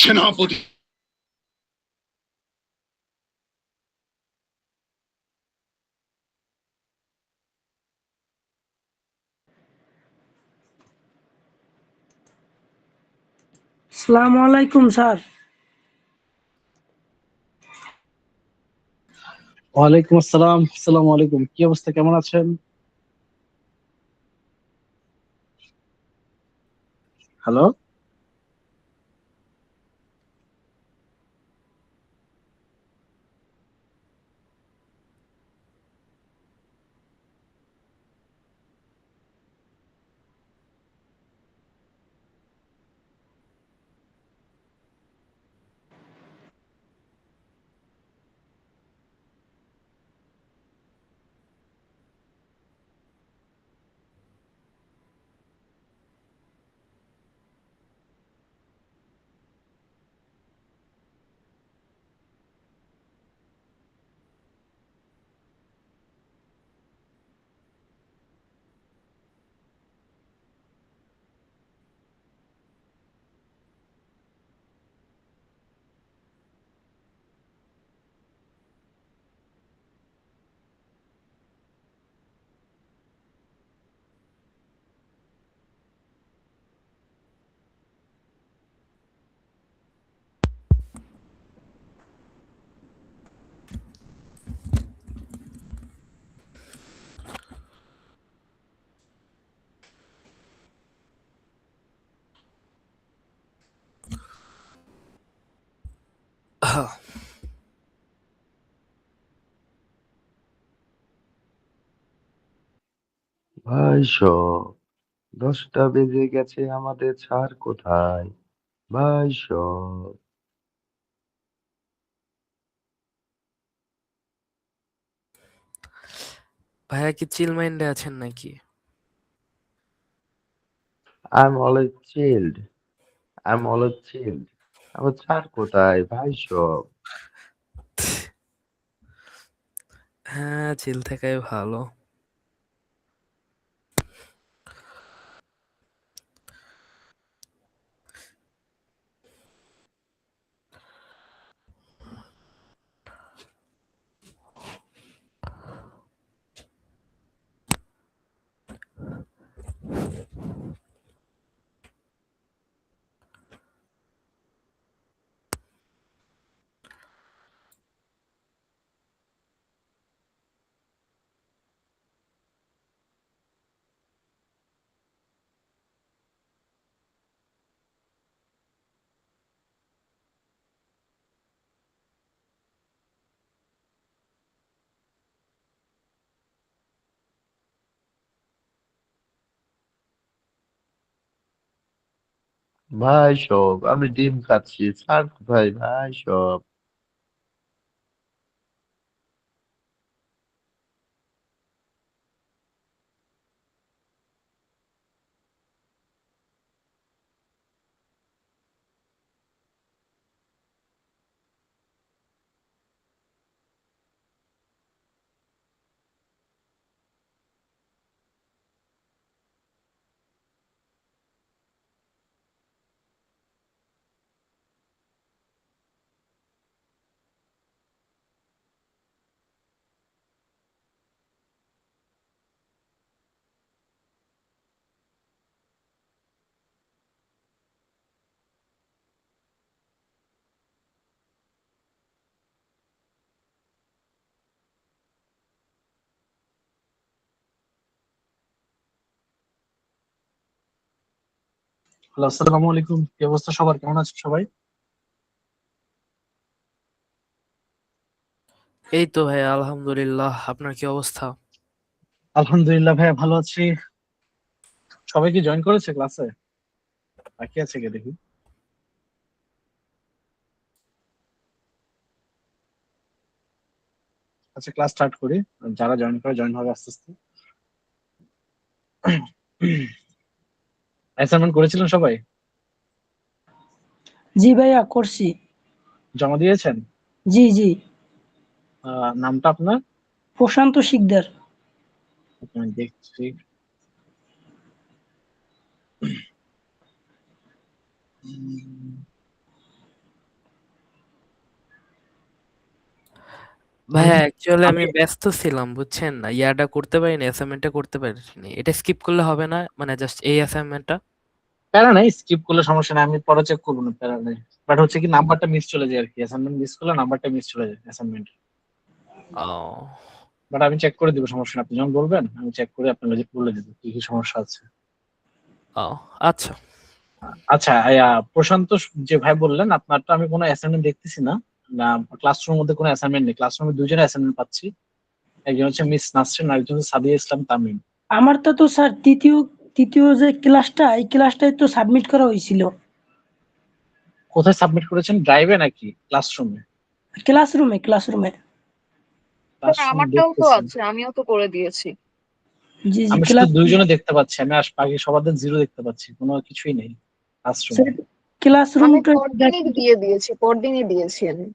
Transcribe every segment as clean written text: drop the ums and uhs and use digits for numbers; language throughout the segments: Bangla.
সেনাপতি। আসসালামু আলাইকুম স্যার। ওয়ালাইকুম আসসালাম। আসসালামু আলাইকুম। কি অবস্থা, কেমন আছেন? হ্যালো। ভাই সব 10টা বেজে গেছে, আমাদের ছাড় কোথায়? ভাই সব ভাইয়া কি চিল মাইন্ডে আছেন নাকি? I'm always chilled. I'm always chilled. আমার ছাড় কোথায়? ভাই সব হ্যাঁ, চিল থাকাই ভালো। ভাই সব আমি ডিম খাচ্ছি, ছাড় কোথায়? ভাই সব হ্যালো, আসসালামু আলাইকুম। কি অবস্থা সবার, কেমন আছে সবাই? এই তো ভাইয়া, আলহামদুলিল্লাহ। আপনার কি অবস্থা? আলহামদুলিল্লাহ ভাইয়া, ভালো আছি। সবাই কি জয়েন করেছে ক্লাসে? বাকি আছে কে দেখি। আচ্ছা, ক্লাস স্টার্ট করি। যারা জয়েন করে জয়েন হবে আস্তে আস্তে। অ্যাসাইনমেন্ট করেছিলেন সবাই? জি ভাইয়া, করছি। জমা দিয়েছেন? জি জি। নামটা আপনার? প্রশান্ত শিকদার। আমি দেখছি। ভাইয়া অ্যাকচুয়ালি আমি আমি ব্যস্ত ছিলাম বুঝছেন না, ইয়াটা করতে পারিনি, অ্যাসাইনমেন্টটা করতে পারিনি। এটা স্কিপ করলে হবে না, মানে জাস্ট এই অ্যাসাইনমেন্টটা? প্যারা নাই, স্কিপ করলে সমস্যা নাই, আমি পরে চেক করবো না, প্যারা নাই। বাট হচ্ছে কি নাম্বারটা মিস চলে যায় আর কি, অ্যাসাইনমেন্ট মিস করলে নাম্বারটা মিস চলে যায় অ্যাসাইনমেন্ট। ও বাট আমি চেক করে দিব, সমস্যা নেই, আপনি যখন বলবেন আমি চেক করে আপনাকে বলে দিব কি কি সমস্যা আছে। ও আচ্ছা। আচ্ছা প্রশান্ত, যে ভাই বললেন আপনারটা আমি কোনো অ্যাসাইনমেন্ট দেখতেছি না। না, ক্লাসরুমের মধ্যে কোনো অ্যাসাইনমেন্ট নেই, ক্লাসরুমে দুজনের অ্যাসাইনমেন্ট পাচ্ছি। একজন হচ্ছে মিস নাসরিন আর একজন হচ্ছে সাদিয়া ইসলাম তামিম। আমারটা তো স্যার তৃতীয় তৃতীয় যে ক্লাসটা, এই ক্লাসটাই তো সাবমিট করা হয়েছিল। কোথায় সাবমিট করেছেন, ড্রাইভে নাকি ক্লাসরুমে? ক্লাসরুমে ক্লাসরুমে। ক্লাসরুম আমারটাও তো দেখতেছি, আছে, আমিও তো করে দিয়েছি। জি জি আমি শুধু ক্লাস দুইজনে দেখতে পাচ্ছি, আমি বাকি সবার জিরো দেখতে পাচ্ছি, কোনো কিছুই নেই ক্লাসরুমে। আমি ক্লাসরুমটা পরদিনই দিয়ে দিয়েছি, পরদিনই দিয়েছি আমি।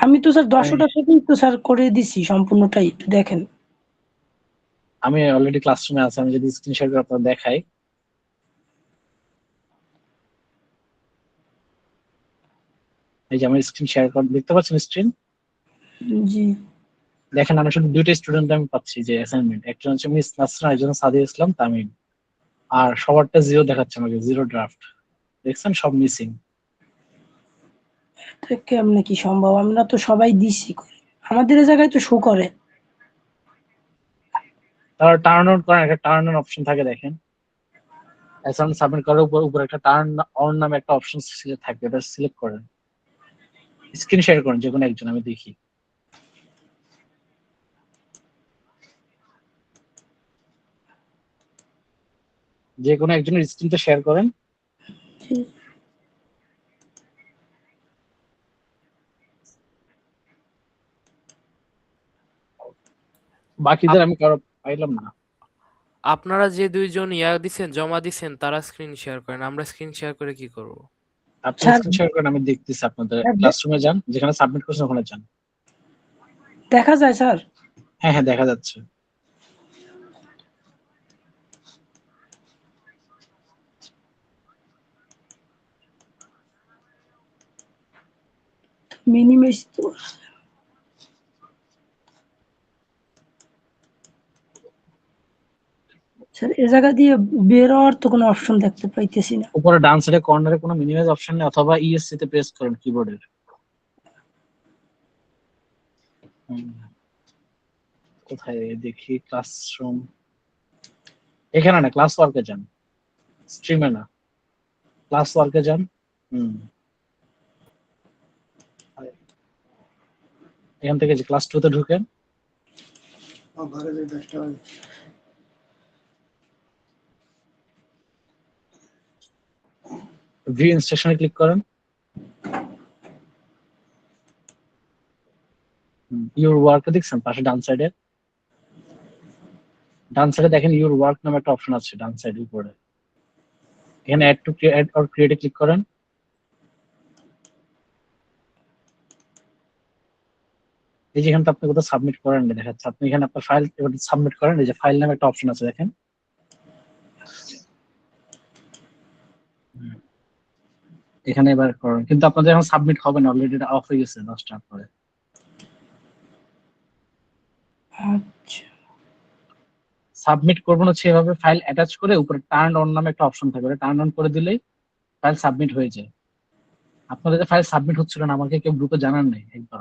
আমি তো স্যার 10টা সেকেন্ড তো স্যার করে দিছি সম্পূর্ণটাই, একটু দেখেন। আমি অলরেডি ক্লাসরুমে আছি, আমি যদি স্ক্রিন শেয়ার করে আপনার দেখাই। এই যে আমি স্ক্রিন শেয়ার করে, দেখতে পাচ্ছেন স্ক্রিন? জি দেখেন আমি শুধু দুইটা স্টুডেন্ট আমি পাচ্ছি যে অ্যাসাইনমেন্ট, একজন হচ্ছে মিস নাসরিন, একজন সাদিয়া ইসলাম তামিম। আর সবারটা জিরো দেখাচ্ছে আমাকে, জিরো ড্রাফট, দেখছেন সব মিসিং। এটা কেমনে কি সম্ভব, আমরা তো সবাই দিছি করে। আমাদের এই জায়গায় তো শো করে। তারপর টার্ন অন করেন, একটা টার্ন অন অপশন থাকে দেখেন, অ্যাসাইনমেন্ট সাবমিট করার উপর উপর একটা টার্ন অন নামে একটা অপশন থাকে, এটা সিলেক্ট করেন, স্ক্রিন শেয়ার করেন যে কোনো একজন, আমি দেখি। যে কোনো একজনের স্ক্রিনটা শেয়ার করেন। জি। বাকিদের আমি কারো পাইলাম না। আপনারা যে দুইজন ইয়া দিছেন, জমা দিছেন, তারা স্ক্রিন শেয়ার করেন, আমরা স্ক্রিন শেয়ার করে কি করব? আপনি স্যার স্ক্রিন শেয়ার করেন, আমি দেখতেছি। আপনাদের ক্লাসরুমে যান, যেখানে সাবমিট করছেন ওখানে যান। দেখা যায় স্যার? হ্যাঁ হ্যাঁ, দেখা যাচ্ছে। মিনিমাইজ তো স্যার এ জায়গা দিয়ে বের হওয়ার তো কোনো অপশন দেখতে পাইতেছি না। উপরে ডান সাইডে কর্নারে কোনো মিনিমাইজ অপশন নেই, অথবা ইএসসি তে প্রেস করেন কিবোর্ডের। কোথায় দেখি, ক্লাসরুম, এখানে না, ক্লাস ওয়ার্কে যান, স্ট্রিমে না, ক্লাস ওয়ার্কে যান। এখান থেকে যে ক্লাস 2 তে ঢুকেন, ভিউ ইনস্ট্রাকশনে ক্লিক করেন। ইউর ওয়ার্ক দেখছেন পাশে ডান সাইডে? ডান সাইডে দেখেন ইউর ওয়ার্ক নামে একটা অপশন আছে ডান সাইডের উপরে, এখানে অ্যাড টু অ্যাড অর ক্রিয়েটে ক্লিক করেন। এই যে এখানে আপনি কোথাও সাবমিট করেন না দেখাচ্ছে, আপনি এখানে আপনার ফাইল সাবমিট করেন, এই যে ফাইল নামে একটা অপশন আছে দেখেন। এখানে এবার করেন, কিন্তু আপনাদের এখন সাবমিট হবে না, অলরেডি এটা অফ হয়ে গেছে 10টার পরে। আচ্ছা সাবমিট করবেন হচ্ছে এভাবে, ফাইল অ্যাটাচ করে উপরে টার্ন অন নামে একটা অপশন থাকবে, টার্ন অন করে দিলেই ফাইল সাবমিট হয়ে যায়। আপনাদের ফাইল সাবমিট হচ্ছিল না, আমাকে কেউ গ্রুপে জানান নাই একবার।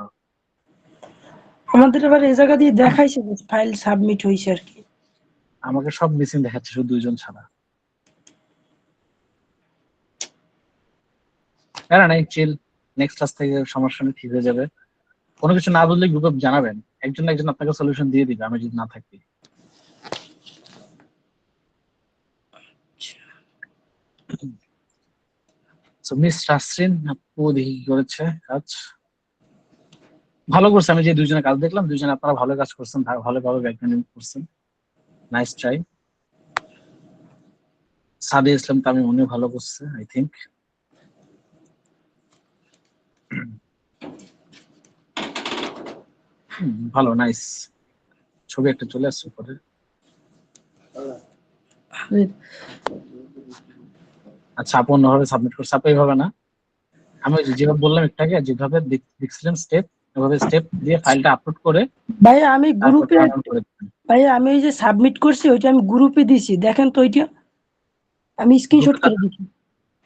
আমাদের এবার এই জায়গা দিয়ে দেখাইছে যে ফাইল সাবমিট হয়েছে আর কি। আমাকে সব মিসিং দেখাচ্ছে, শুধু দুইজন ছাড়া। না নাই, চিল, নেক্সট ক্লাস থেকে সমস্যা নেই, ঠিক হয়ে যাবে। কোনো কিছু না বুঝলে গ্রুপে জানাবেন, একজন না একজন আপনাকে সলিউশন দিয়ে দিবে, আমি যদি না থাকি। মিস নাসরিন আপু দেখি কি করেছে কাজ, ভালো করছে। আমি যে দুইজনের কাজ দেখলাম, দুইজনে আপনারা ভালো কাজ করছেন, ভালোভাবে ব্যাকগ্রাউন্ড করছেন, নাইস ট্রাই। সাদিয়া ইসলাম তামিম উনিও ভালো করছে আই থিংক। ভালো, নাইস। ছবি একটা চলে আসছে পরে। আচ্ছা, আপু অন্যভাবে সাবমিট করছে, আপু এইভাবে না, আমি ওই যেভাবে বললাম একটু আগে, যেভাবে দেখছিলেন স্টেপ, এভাবে স্টেপ দিয়ে ফাইলটা আপলোড করে ভাইয়া আমি তারপর গ্রুপে টার্ন অন করে দিবেন। ভাইয়া আমি ওই যে সাবমিট করছি ওইটা আমি গ্রুপে দিছি, দেখেন তো ওইটা আমি স্ক্রিনশট গ্রুপে করে দিচ্ছি।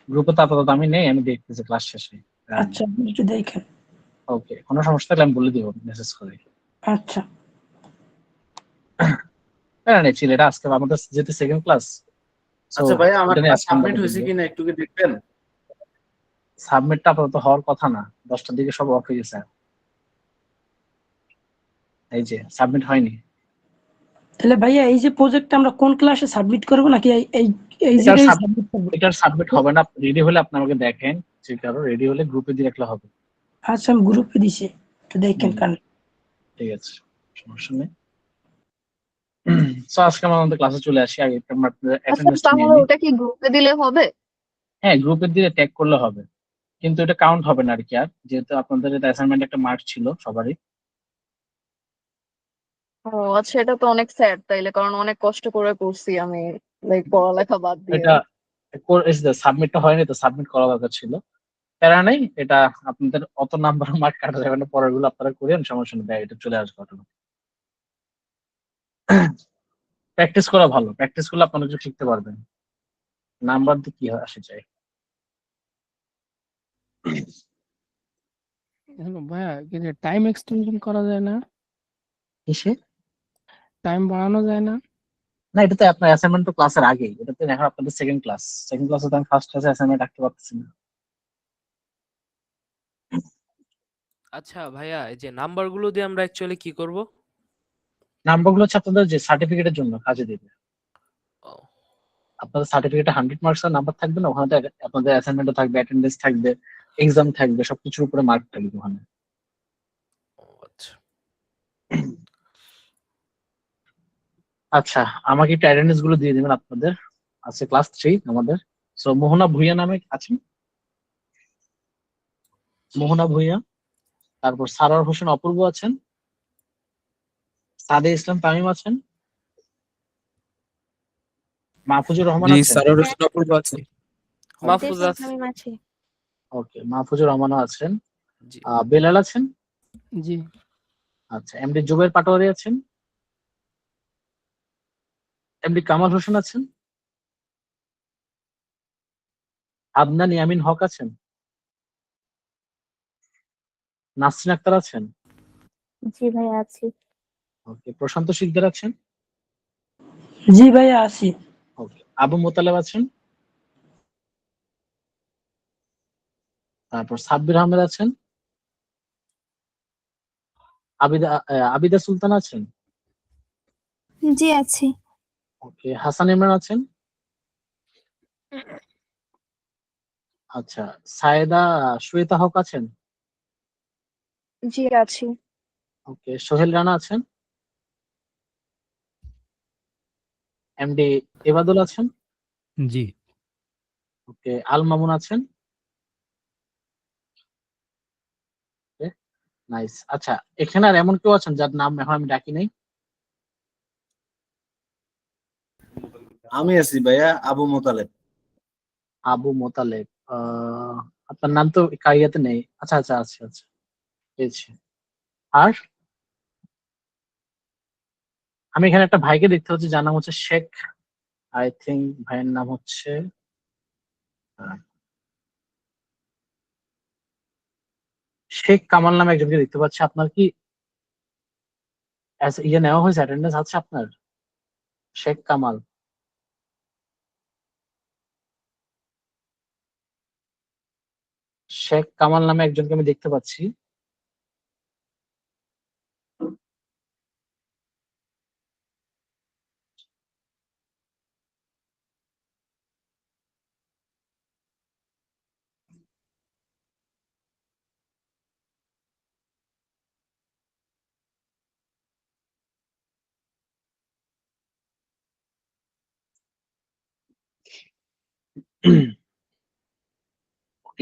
গ্রুপে তো আপাতত আমি নেই, আমি দেখতেছি ক্লাস শেষে। আচ্ছা আপনি একটু দেখেন। ওকে, কোনো সমস্যা থাকলে আমি বলে দিব মেসেজ করে। আচ্ছা হ্যাঁ নেই ছিল, এটা আজকে আমাদের যেহেতু সেকেন্ড ক্লাস, আচ্ছা ভাইয়া, আমার সাবমিট হয়েছে কিনা একটু কি দেখবেন? সাবমিটটা আপাতত হওয়ার কথা না, 10টার দিকে সব অফ হয়ে গেছে। এই যে সাবমিট হয়নি। তাহলে ভাইয়া এই যে প্রজেক্টটা আমরা কোন ক্লাসে সাবমিট করব নাকি এই এই এই এটার জায়গায় সাব- সাবমিট করব? এটার সাবমিট হবে না, রেডি হলে আপনি আমাকে দেখেন, যে কারো রেডি হলে গ্রুপে দিয়ে রাখলে হবে। আচ্ছা আমি গ্রুপে দিছি, একটু দেখেন কান। ঠিক আছে, সমস্যা নেই। সো আজকে আমাদের ক্লাসে চলে আসি। আগে আমরা আচ্ছা অ্যাটেন্ডেন্স নিয়ে তাহলে নিই। ওটা কি গ্রুপে দিলে হবে? হ্যাঁ, গ্রুপে দিয়ে ট্যাগ করলে হবে, কিন্তু এটা কাউন্ট হবে না আর কি। আর যেহেতু আপনাদের অ্যাসাইনমেন্ট একটা মার্ক ছিল সবারই। ও আচ্ছা, এটা তো অনেক স্যাড তাইলে, কারণ অনেক কষ্ট করে করছি আমি, লাইক পড়ালেখা বাদ দিয়ে। এটা সাবমিটটা হয়নি, তো সাবমিট করা দরকার ছিল। প্যারা নেই, এটা আপনাদের অত নাম্বার মার্ক কাটা যাবে না, পরের গুলো আপনারা করেন, সমস্যা নেই, এটা চলে আসবে অটোমেটিক। প্র্যাকটিস করা ভালো, প্র্যাকটিস করলে আপনারা কিছু শিখতে পারবেন। নাম্বার দিয়ে কি হয় আসে যায়। ভাইয়া কিন্তু টাইম এক্সটেনশন করা যায় না? কিসে? টাইম বাড়ানো যায় না? না, এটা তো আপনার অ্যাসাইনমেন্ট তো ক্লাসের আগেই, এটা তো এখন আপনাদের সেকেন্ড ক্লাস। সেকেন্ড ক্লাসে তো আমি ফার্স্ট ক্লাসে অ্যাসাইনমেন্ট রাখতে পারতেছি না। আচ্ছা ভাইয়া, এই যে নাম্বারগুলো দিয়ে আমরা অ্যাকচুয়ালি কি করব? নাম্বারগুলো হচ্ছে আপনাদের যে সার্টিফিকেটের জন্য কাজে দেবে। ও, আপনাদের সার্টিফিকেটে 100 মার্কস এর নাম্বার থাকবে না, ওখানে তো আপনাদের অ্যাসাইনমেন্টও থাকবে, অ্যাটেন্ডেন্স থাকবে, এক্সাম থাকবে, সবকিছুর উপরে মার্ক থাকবে ওখানে। আচ্ছা। আচ্ছা, আমাকে একটু অ্যাটেন্ডেন্স গুলো দিয়ে দিবেন আপনাদের। আজকে ক্লাস 3 আমাদের। সো মোহনা ভুইয়া নামে আছেন, মোহনা ভুইয়া। তারপর সারার হোসেন অপূর্ব আছেন, সাদে ইসলাম তামিম আছেন, মাহফুজুর রহমান জি, আছেন। স্যারের হোসেন অপূর্ব আছে। মাহফুজ আছে। ওকে, মাহফুজুর রহমানও আছেন। জি। বেলাল আছেন। জি। আচ্ছা, এমডি জুবের পাটোয়ারি আছেন, এমডি কামাল হোসেন আছেন, আদনান ইয়ামিন হক আছেন, নাসরিন আক্তার আছেন। জি ভাইয়া আছি। ওকে, প্রশান্ত শিকদার আছেন। জি ভাইয়া আছি। ওকে, আবু মোতালেব আছেন। তারপর সাব্বির আহমেদ আছেন, আবিদা সুলতান আছেন। জি আছি। ওকে, হাসান ইমরান আছেন। আচ্ছা, সায়েদা শ্বেতা হক আছেন। জি আছি। ওকে, সোহেল রানা আছেন। এমডি এবাদুল আছেন। জি। ওকে, আল মামুন আছেন। নাইস। আচ্ছা, এখানে আর এমন কেউ আছেন যার নাম এখন আমি ডাকি নাই? আমি আছি ভাইয়া, আবু মোতালেব। আবু মোতালেব, আপনার নাম তো কারিয়াতে নেই। আচ্ছা আচ্ছা আচ্ছা আচ্ছা, পেয়েছি। আর আমি এখানে একটা ভাইকে দেখতে পাচ্ছি, যার নাম হচ্ছে শেখ, আই থিঙ্ক ভাইয়ের নাম হচ্ছে আহ, শেখ কামাল নামে একজনকে দেখতে পাচ্ছি। আপনার কি ইয়ে নেওয়া হয়েছে, অ্যাটেন্ডেন্স আছে আপনার? শেখ কামাল, শেখ কামাল নামে একজনকে আমি দেখতে পাচ্ছি।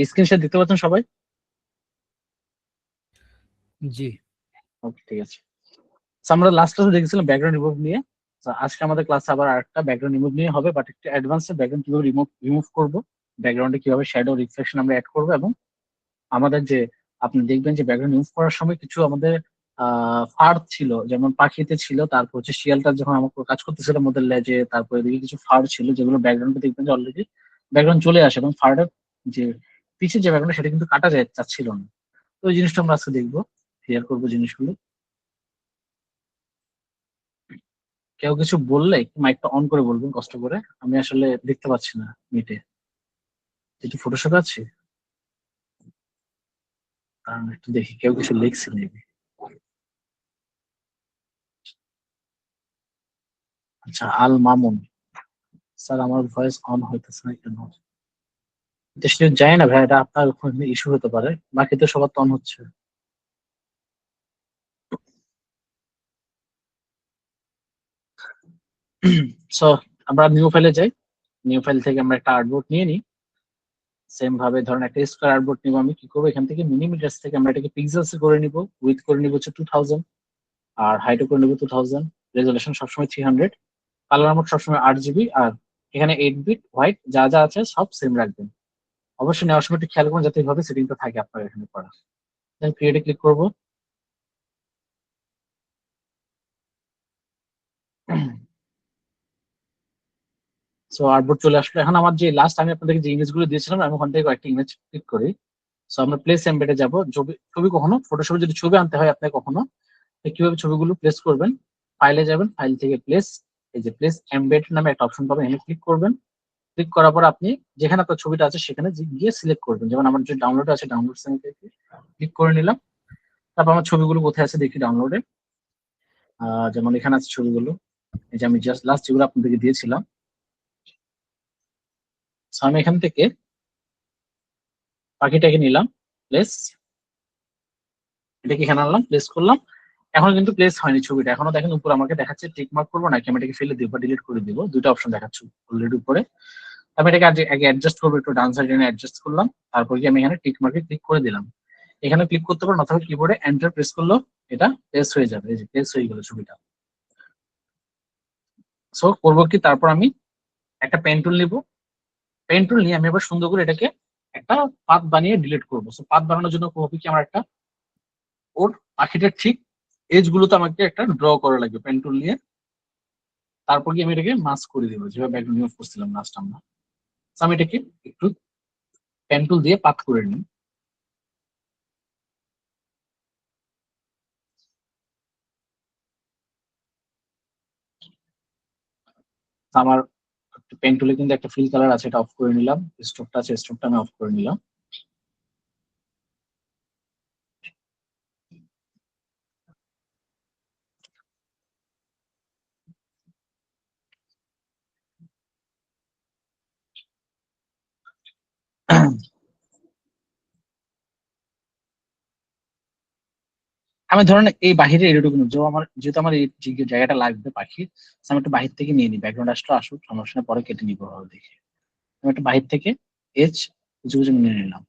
স্ক্রিনশট দেখতে পাচ্ছেন সবাই? জি। ওকে, ঠিক আছে। So, আমরা লাস্ট ক্লাসে দেখেছিলাম ব্যাকগ্রাউন্ড রিমুভ নিয়ে। So, আজকে আমাদের ক্লাসে আবার আরেকটা ব্যাকগ্রাউন্ড রিমুভ নিয়ে হবে, বাট একটু অ্যাডভান্সে ব্যাকগ্রাউন্ড কিভাবে রিমুভ করবো, ব্যাকগ্রাউন্ডে কিভাবে শ্যাডো রিফ্লেকশন আমরা অ্যাড করবো, এবং আমাদের যে আপনি দেখবেন যে ব্যাকগ্রাউন্ড মুভ করার সময় কিছু আমাদের ফার ছিল, যেমন পাখিতে ছিল, তারপর হচ্ছে শিয়ালটা যখন আমার কাজ করতেছিল আমাদের লেজে, তারপরে এদিকে কিছু ফার ছিল যেগুলো ব্যাকগ্রাউন্ডে দেখবেন যে অলরেডি ব্যাকগ্রাউন্ড চলে আসে, এবং ফারটা যে পিছের যে ব্যাকগ্রাউন্ড সেটা কিন্তু কাটা যায় যাচ্ছিল না। তো ওই জিনিসটা আমরা আজকে দেখবো, ক্লিয়ার করবো জিনিসগুলো। কেউ কিছু বললে একটু মাইকটা অন করে বলবেন কষ্ট করে, আমি আসলে দেখতে পাচ্ছি না মিটে, একটু ফটোশপ আছে, কারণ একটু দেখি কেউ কিছু লিখছে মেবি। আচ্ছা, আল মামুন স্যার, আমার ভয়েস অন হইতেছে না কেন? এটা সে যায় না ভাই, এটা আপনার ইস্যু হতে পারে, বাকি তো সবার তো অন হচ্ছে। সো আমরা নিউ ফাইলে যাই, নিউ ফাইল থেকে আমরা একটা আর্টবোর্ড নিয়ে নিই। সেম ভাবে ধরেন একটা স্কোয়ার আর্টবোর্ড নিব, আমি কি করবো এখান থেকে মিলিমিটার্স থেকে আমরা এটাকে পিক্সেলস করে নিব, উইথ করে নিব হচ্ছে 2000, আর হাইটও করে নিব 2000, রেজলিউশন সবসময় 300, কালার মোড সবসময় 8 GB, আর এখানে 8 বিট হোয়াইট যা যা আছে সব সেম রাখবেন। অবশ্যই নেওয়ার সময় একটু খেয়াল করুন যাতে এইভাবে সেটিংটা থাকে আপনার এখানে করা। দেন ক্রিয়েটে ক্লিক করবো। সো আর্টবোর্ড চলে আসলো। এখন আমার যে লাস্ট আমি আপনাদেরকে যে ইমেজ গুলো দিয়েছিলাম, আমি ওখান থেকে কয়েকটা ইমেজ ক্লিক করি। সো আমরা প্লেস এমবেডে যাবো। ছবি ছবি কখনো ফটোশপে যদি ছবি আনতে হয় আপনাকে কখনো, তো কিভাবে ছবিগুলো প্লেস করবেন, ফাইলে যাবেন, ফাইল থেকে প্লেস, এই যে প্লেস এমবেড নামে একটা অপশন পাবেন, এখানে ক্লিক করবেন। ক্লিক করার পর আপনি যেখানে আপনার ছবিটা আছে সেখানে গিয়ে সিলেক্ট করবেন। যেমন আমার যে ডাউনলোড আছে, ডাউনলোড থেকে ক্লিক করে নিলাম। তারপর আমার ছবিগুলো কোথায় আছে দেখি ডাউনলোডে। যেমন এখানে আছে ছবিগুলো, এই যে আমি জাস্ট লাস্ট যেগুলো আপনাদেরকে দিয়েছিলাম। সো আমি এখান থেকে পাখিটাকে নিলাম, প্লেস, এটাকে এখানে আনলাম, প্লেস করলাম। এখন কিন্তু প্লেস হয়নি ছবিটা, এখনো দেখেন উপর আমাকে দেখাচ্ছে টিক মার্ক করবো নাকি আমি এটাকে ফেলে দিব বা ডিলিট করে দিব, দুইটা অপশন দেখাচ্ছে অলরেডি উপরে। আমি এটাকে আগে অ্যাডজাস্ট করবো, একটু ডান সাইডে অ্যাডজাস্ট করলাম, তারপর কি আমি এখানে টিক মার্কে ক্লিক করে দিলাম। এখানে ক্লিক করতে পারেন অথবা কিবোর্ডে এন্টার প্রেস করলো এটা প্লেস হয়ে যাবে, এই যে প্লেস হয়ে গেল ছবিটা। সো করবো কি, তারপর আমি একটা পেন টুল নিব, পেন টুল নিয়ে আমি আবার সুন্দর করে এটাকে একটা পাথ বানিয়ে ডিলিট করবো। সো পাথ বানানোর জন্য করবো কি, আমার একটা ওর পাখিটার ঠিক এজ গুলোতে আমাকে একটা ড্র করা লাগবে পেন টুল নিয়ে। তারপর কি আমি এটাকে মাস্ক করে দিব, যেভাবে ব্যাকগ্রাউন্ড ইউজ করছিলাম লাস্ট আমরা। So আমি এটাকে একটু পেন টুল দিয়ে পাথ করে নিই। আমার পেন টুলে কিন্তু একটা ফিল কালার আছে, এটা অফ করে নিলাম। স্ট্রোকটা আছে, স্ট্রোকটা আমি অফ করে নিলাম। আমি ধরেন এই বাহিরে এটুকু যে আমার, যেহেতু আমার এই যে জায়গাটা লাগবে পাখি, আমি একটু বাহির থেকে নিয়ে নিই, ব্যাকগ্রাউন্ড আসলে আসুক, সমস্যা নেই, পরে কেটে নিবো ভালো দেখে। আমি একটু বাহির থেকে এজ কিছু কিছু নিয়ে নিলাম।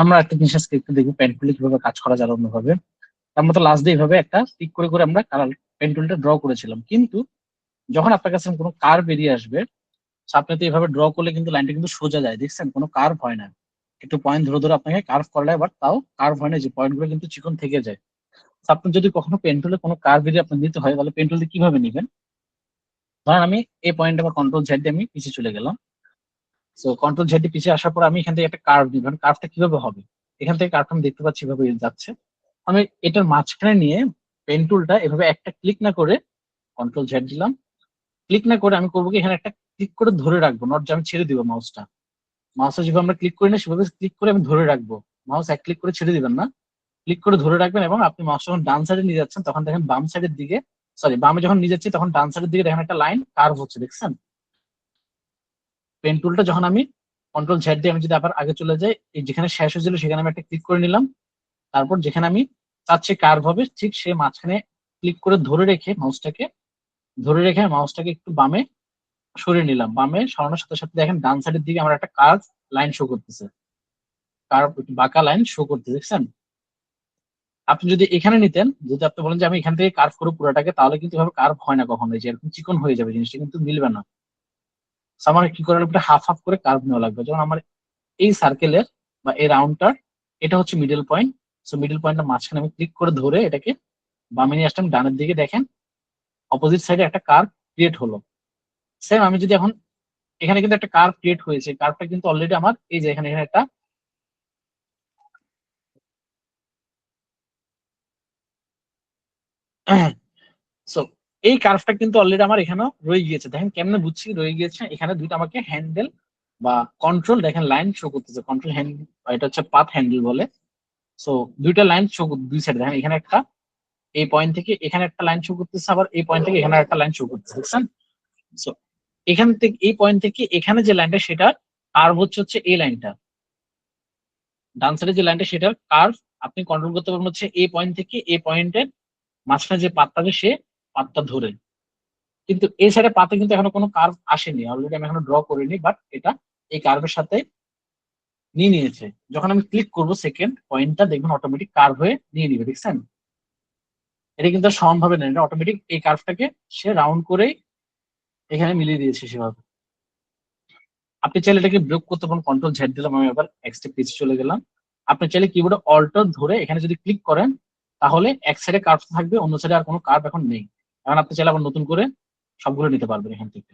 আমরা একটা জিনিস আজকে একটু দেখবো পেন টুলে কিভাবে কাজ করা যায় অন্যভাবে। আমরা তো লাস্ট ডে এইভাবে একটা টিক করে করে আমরা কালার পেন টুলটা ড্র করেছিলাম, কিন্তু যখন আপনার কাছে কোনো কার বেরিয়ে আসবে, so আপনি তো এইভাবে ড্র করলে কিন্তু লাইনটা কিন্তু সোজা যায়, দেখছেন কোনো কার্ভ হয় না। একটু পয়েন্ট ধরে ধরে আপনাকে কার্ভ করলে আবার তাও কার্ভ হয় না, যে পয়েন্ট গুলো কিন্তু চিকন থেকে যায়। So আপনি যদি কখনো পেন টুলে কোনো কার্ভ বেরিয়ে আপনার নিতে হয়, তাহলে পেন টুল দিয়ে কিভাবে নিবেন, ধরেন আমি এই পয়েন্ট আমার কন্ট্রোল জেড দিয়ে আমি পিছিয়ে চলে গেলাম। সো কন্ট্রোল জেড দিয়ে পিছিয়ে আসার পর আমি এখান থেকে একটা কার্ভ নিব, কার্ভটা কিভাবে হবে, এখান থেকে কার্ভটা আমি দেখতে পাচ্ছি এভাবে যাচ্ছে। আমি এটার মাঝখানে নিয়ে পেন টুলটা এভাবে একটা ক্লিক না করে, কন্ট্রোল জেড দিলাম, ক্লিক না করে আমি করবো কি, এখানে একটা ক্লিক করে ধরে রাখবো, নট যে আমি ছেড়ে দিব মাউসটা যেভাবে আমরা ক্লিক করি না সেভাবে ক্লিক করে আমি ধরে রাখবো। মাউস এক ক্লিক করে ছেড়ে দিবেন না, ক্লিক করে ধরে রাখবেন এবং আপনি মাউস যখন ডান সাইডে নিয়ে যাচ্ছেন তখন দেখেন বাম সাইডের দিকে, সরি বামে যখন নিয়ে যাচ্ছি তখন ডান সাইডের দিকে দেখেন একটা লাইন কার্ভ হচ্ছে, দেখছেন? পেন টুলটা যখন আমি কন্ট্রোল Z দিয়ে আমি যদি আবার আগে চলে যাই, এই যেখানে শেষ হয়েছিল সেখানে আমি একটা ক্লিক করে নিলাম, তারপর যেখানে আমি চাচ্ছি কার্ভ হবে ঠিক সে মাঝখানে ক্লিক করে ধরে রেখে মাউসটাকে একটু বামে সরিয়ে নিলাম। বামে সরানোর সাথে সাথে দেখেন ডান সাইডের দিকে আমার একটা কার্ভ লাইন শো করতেছে, কার্ভ বাঁকা লাইন শো করতে, দেখছেন? আপনি যদি এখানে নিতেন, যদি আপনি বলেন যে আমি এখান থেকে কার্ভ করবো পুরোটাকে, তাহলে কিন্তু এভাবে কার্ভ হয় না কখনো, যে এরকম চিকন হয়ে যাবে জিনিসটা, কিন্তু মিলবে না। আমার কি করা লাগবে, হাফ হাফ করে কার্ভ নেওয়া লাগবে। যেমন আমার এই সার্কেলের বা এই রাউন্ডটার এটা হচ্ছে মিডল পয়েন্ট, সো মিডল পয়েন্টের মাঝখানে আমি ক্লিক করে ধরে এটাকে বামে নিয়ে আসলাম, ডানের দিকে দেখেন অপোজিট সাইডে একটা কার্ভ ক্রিয়েট হলো। সেম আমি যদি এখন এখানে কিন্তু একটা কার্ভ ক্রিয়েট হয়েছে, কার্ভটা কিন্তু অলরেডি আমার এই যে এখানে একটা সো এই কার্ভটা কিন্তু অলরেডি আমার এখানে রয়ে গিয়েছে। দেখেন কেমনে বুঝছি রয়ে গিয়েছে, এখানে দুইটা আমাকে হ্যান্ডেল বা কন্ট্রোল দেখেন লাইন শো করতেছে, কন্ট্রোল হ্যান্ডেল, এটা হচ্ছে পাথ হ্যান্ডেল বলে। সো দুইটা লাইন শো, দুই সাইডে দেখেন এখানে একটা, এই পয়েন্ট থেকে এখানে একটা লাইন শো করতেছে, আবার এই পয়েন্ট থেকে এখানে একটা লাইন শো করতেছে, দেখছেন? সো এখান থেকে এই পয়েন্ট থেকে এখানে যে লাইনটা সেটা কার্ভ হচ্ছে এই লাইনটা, ডান সাইডে যে লাইনটা সেটার কার্ভ আপনি কন্ট্রোল করতে পারবেন হচ্ছে এই পয়েন্ট থেকে এই পয়েন্টের মাঝখানে যে পাতটা আছে সে পাতটা ধরে। কিন্তু এই সাইডে পাতে কিন্তু এখনো কোনো কার্ভ আসেনি, অলরেডি আমি এখনো ড্র করিনি, বাট এটা এই কার্ভের সাথে নিয়ে নিয়েছে। যখন আমি ক্লিক করব সেকেন্ড পয়েন্টটা দেখবেন অটোমেটিক কার্ভ হয়ে নিয়ে নিবে, দেখছেন? এটা কিন্তু সমান ভাবে নেই, এটা অটোমেটিক এই কার্ভটাকে সে রাউন্ড করেই এখানে মিলিয়ে দিয়েছে সেভাবে। আপনি চাইলে এটাকে ব্রেক করতে পারেন, কন্ট্রোল Z দিলাম, আমি আবার এক স্টেপ পিছিয়ে চলে গেলাম। আপনি চাইলে কিবোর্ডে অল্টার ধরে এখানে যদি ক্লিক করেন তাহলে এক সাইডে কার্ভ থাকবে, অন্য সাইডে আর কোনো কার্ভ এখন নেই। এখন আপনি চাইলে আবার নতুন করে সবগুলো নিতে পারবেন এখান থেকে,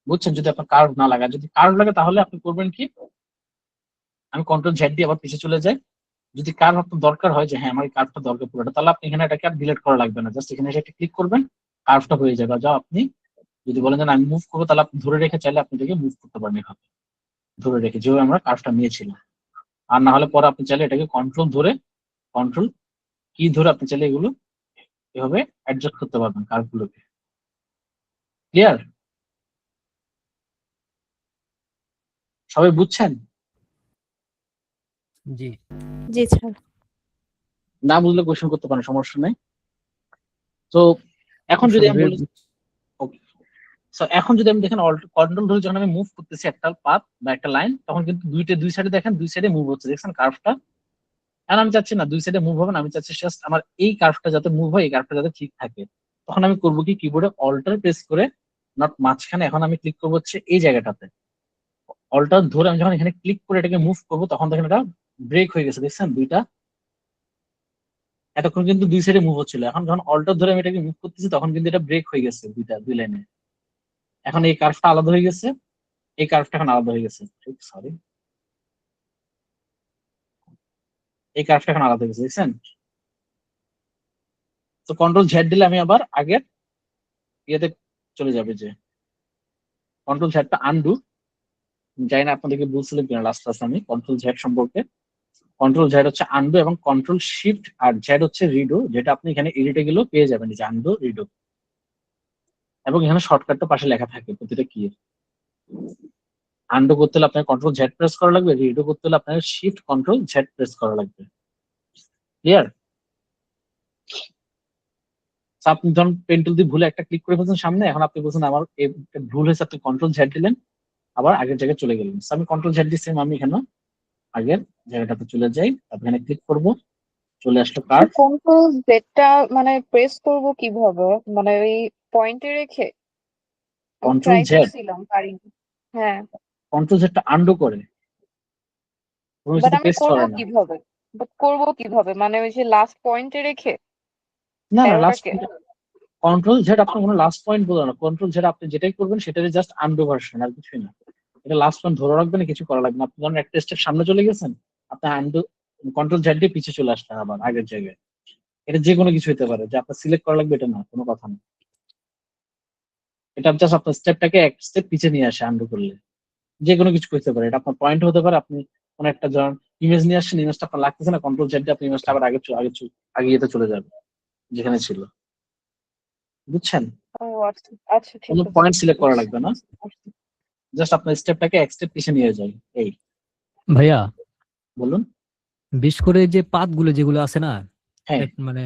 বুঝছেন? যদি আপনার কার্ভ না লাগে, যদি কার্ভ লাগে তাহলে আপনি করবেন কি, আমি কন্ট্রোল Z দিয়ে আবার পিছিয়ে চলে যাই। যদি কার্ভ আপনার দরকার হয় যে হ্যাঁ আমার এই কার্ভটা দরকার পুরোটা, তাহলে আপনি এখানে এটাকে আর ডিলিট করা লাগবে না, জাস্ট এখানে এসে একটা ক্লিক করবেন, কার্ভটা হয়ে যাবে। যা আপনি যদি বলেন যে আমি মুভ করবো, তাহলে আপনি ধরে রেখে চাইলে আপনি এটাকে মুভ করতে পারেন এভাবে ধরে রেখে, যেভাবে আমরা কার্ভটা নিয়েছিলাম। আর না হলে পরে আপনি চাইলে এটাকে কন্ট্রোল কি ধরে আপনি চাইলে এগুলো এভাবে অ্যাডজাস্ট করতে পারবেন কার্ভগুলোকে। ক্লিয়ার? সবাই বুঝছেন? জি জি স্যার। না বুঝলে কোয়েশ্চেন করতে পারেন, সমস্যা নেই। তো এখন যদি আমি বলি, সো এখন যদি আমি দেখেন কন্ট্রোল ধরে যখন আমি মুভ করতেছি একটা পাথ বা একটা লাইন, তখন কিন্তু দুই সাইডে দেখেন দুই সাইডে মুভ হচ্ছে, দেখছেন কার্ভটা? এখন আমি চাচ্ছি না দুই সাইডে মুভ হবে না, আমি চাচ্ছি জাস্ট আমার এই কার্ভটা যাতে মুভ হয়, এই কার্ভটা যাতে ঠিক থাকে। তখন আমি করবো কি, কিবোর্ডে অল্টার প্রেস করে নট মাঝখানে এখন আমি ক্লিক করবো হচ্ছে এই জায়গাটাতে, অল্টার ধরে আমি যখন এখানে ক্লিক করে এটাকে মুভ করবো তখন দেখেন এটা ব্রেক হয়ে গেছে, দেখছেন? দুইটা এতক্ষণ কিন্তু দুই সাইডে মুভ হচ্ছিল, এখন যখন অল্টার ধরে আমি এটাকে মুভ করতেছি তখন কিন্তু এটা ব্রেক হয়ে গেছে দুই লাইনে। এখন এই কার্ভটা আলাদা হয়ে গেছে, এই কার্ভটা এখন আলাদা হয়ে গেছে, সরি এই কার্ভটা এখন আলাদা হয়ে গেছে, দেখছেন? তো কন্ট্রোল Z দিলে আমি আবার আগের ইয়েতে চলে যাবে, যে কন্ট্রোল Z আনডু, জানি না আপনাদেরকে বলছিলাম কিনা লাস্ট ক্লাস আমি কন্ট্রোল Z সম্পর্কে। কন্ট্রোল Z হচ্ছে আনডু এবং কন্ট্রোল শিফট আর Z হচ্ছে রিডো, যেটা আপনি এখানে এডিটে গেলেও পেয়ে যাবেন, যে আনডু রিডো, এবং এখানে শর্টকাটটা পাশে লেখা থাকে প্রতিটা কি। আনডু করতে হলে আপনার কন্ট্রোল Z প্রেস করা লাগবে, রিডো করতে হলে আপনার শিফট কন্ট্রোল Z প্রেস করা লাগবে। ক্লিয়ার? আপনি ধরুন পেন টুল দিয়ে ভুলে একটা ক্লিক করে ফেলছেন সামনে, এখন আপনি বলছেন আমার ভুল হয়েছে, আপনি কন্ট্রোল Z দিলেন, আবার আগের জায়গায় চলে গেলেন। আমি কন্ট্রোল Z দিচ্ছি, আমি এখানে আগের জায়গাটাতে চলে যাই, তারপর এখানে ক্লিক করব, চলে আসলো কার্ভ। কন্ট্রোল জেডটা মানে প্রেস করব কিভাবে, মানে ওই পয়েন্টে রেখে? কন্ট্রোল ট্রাই Z, করছিলাম, পারিনি। হ্যাঁ, কন্ট্রোল Z আন্ডু করে, কোনো বাট কিছুতে আমি পেস্ট করবো করে না। কিভাবে? বাট করবো কিভাবে, মানে ওই যে লাস্ট পয়েন্টে রেখে না না, লাস্ট অ্যারোটাকে? কন্ট্রোল Z আপনার কোনো লাস্ট পয়েন্ট বলবো না, কন্ট্রোল Z আপনি যেটাই করবেন সেটারই জাস্ট আন্ডু ভার্সন, আর কিছুই না। এটা লাস্ট পয়েন্ট ধরে রাখবেন, কিছু করা লাগবে না। আপনি যখন একটা স্টেপ সামনে চলে গেছেন, আপনি আন্ডু কন্ট্রোল Z দিয়ে পিছিয়ে চলে আসলেন আবার আগের জায়গায়। এটা যে কোনো কিছু হতে পারে, যে আপনার সিলেক্ট করা লাগবে এটা না, কোনো কথা না। এটা জাস্ট আপনার স্টেপটাকে এক স্টেপ পিছিয়ে নিয়ে আসে আন্ডু করলে, যে কোনো কিছু করতে পারে। এটা আপনার পয়েন্ট হতে পারে, আপনি কোন একটা যখন ইমেজ নিয়ে আসছেন, ইমেজটা আপনার লাগতেছে না, কন্ট্রোল জেড দিয়ে আপনি ইমেজটা আবার আগে ইয়েতে চলে যাবে যেখানে ছিল, বুঝছেন? ও আচ্ছা আচ্ছা, ঠিক কোনো আছে, পয়েন্ট সিলেক্ট করা বুঝছি লাগবে না, বুঝতে পারছি। জাস্ট আপনার স্টেপটাকে এক স্টেপ পিছিয়ে নিয়ে যায়। এই ভাইয়া, বলুন। বিশেষ করে যে পাতগুলো যেগুলো আছে না, হ্যাঁ মানে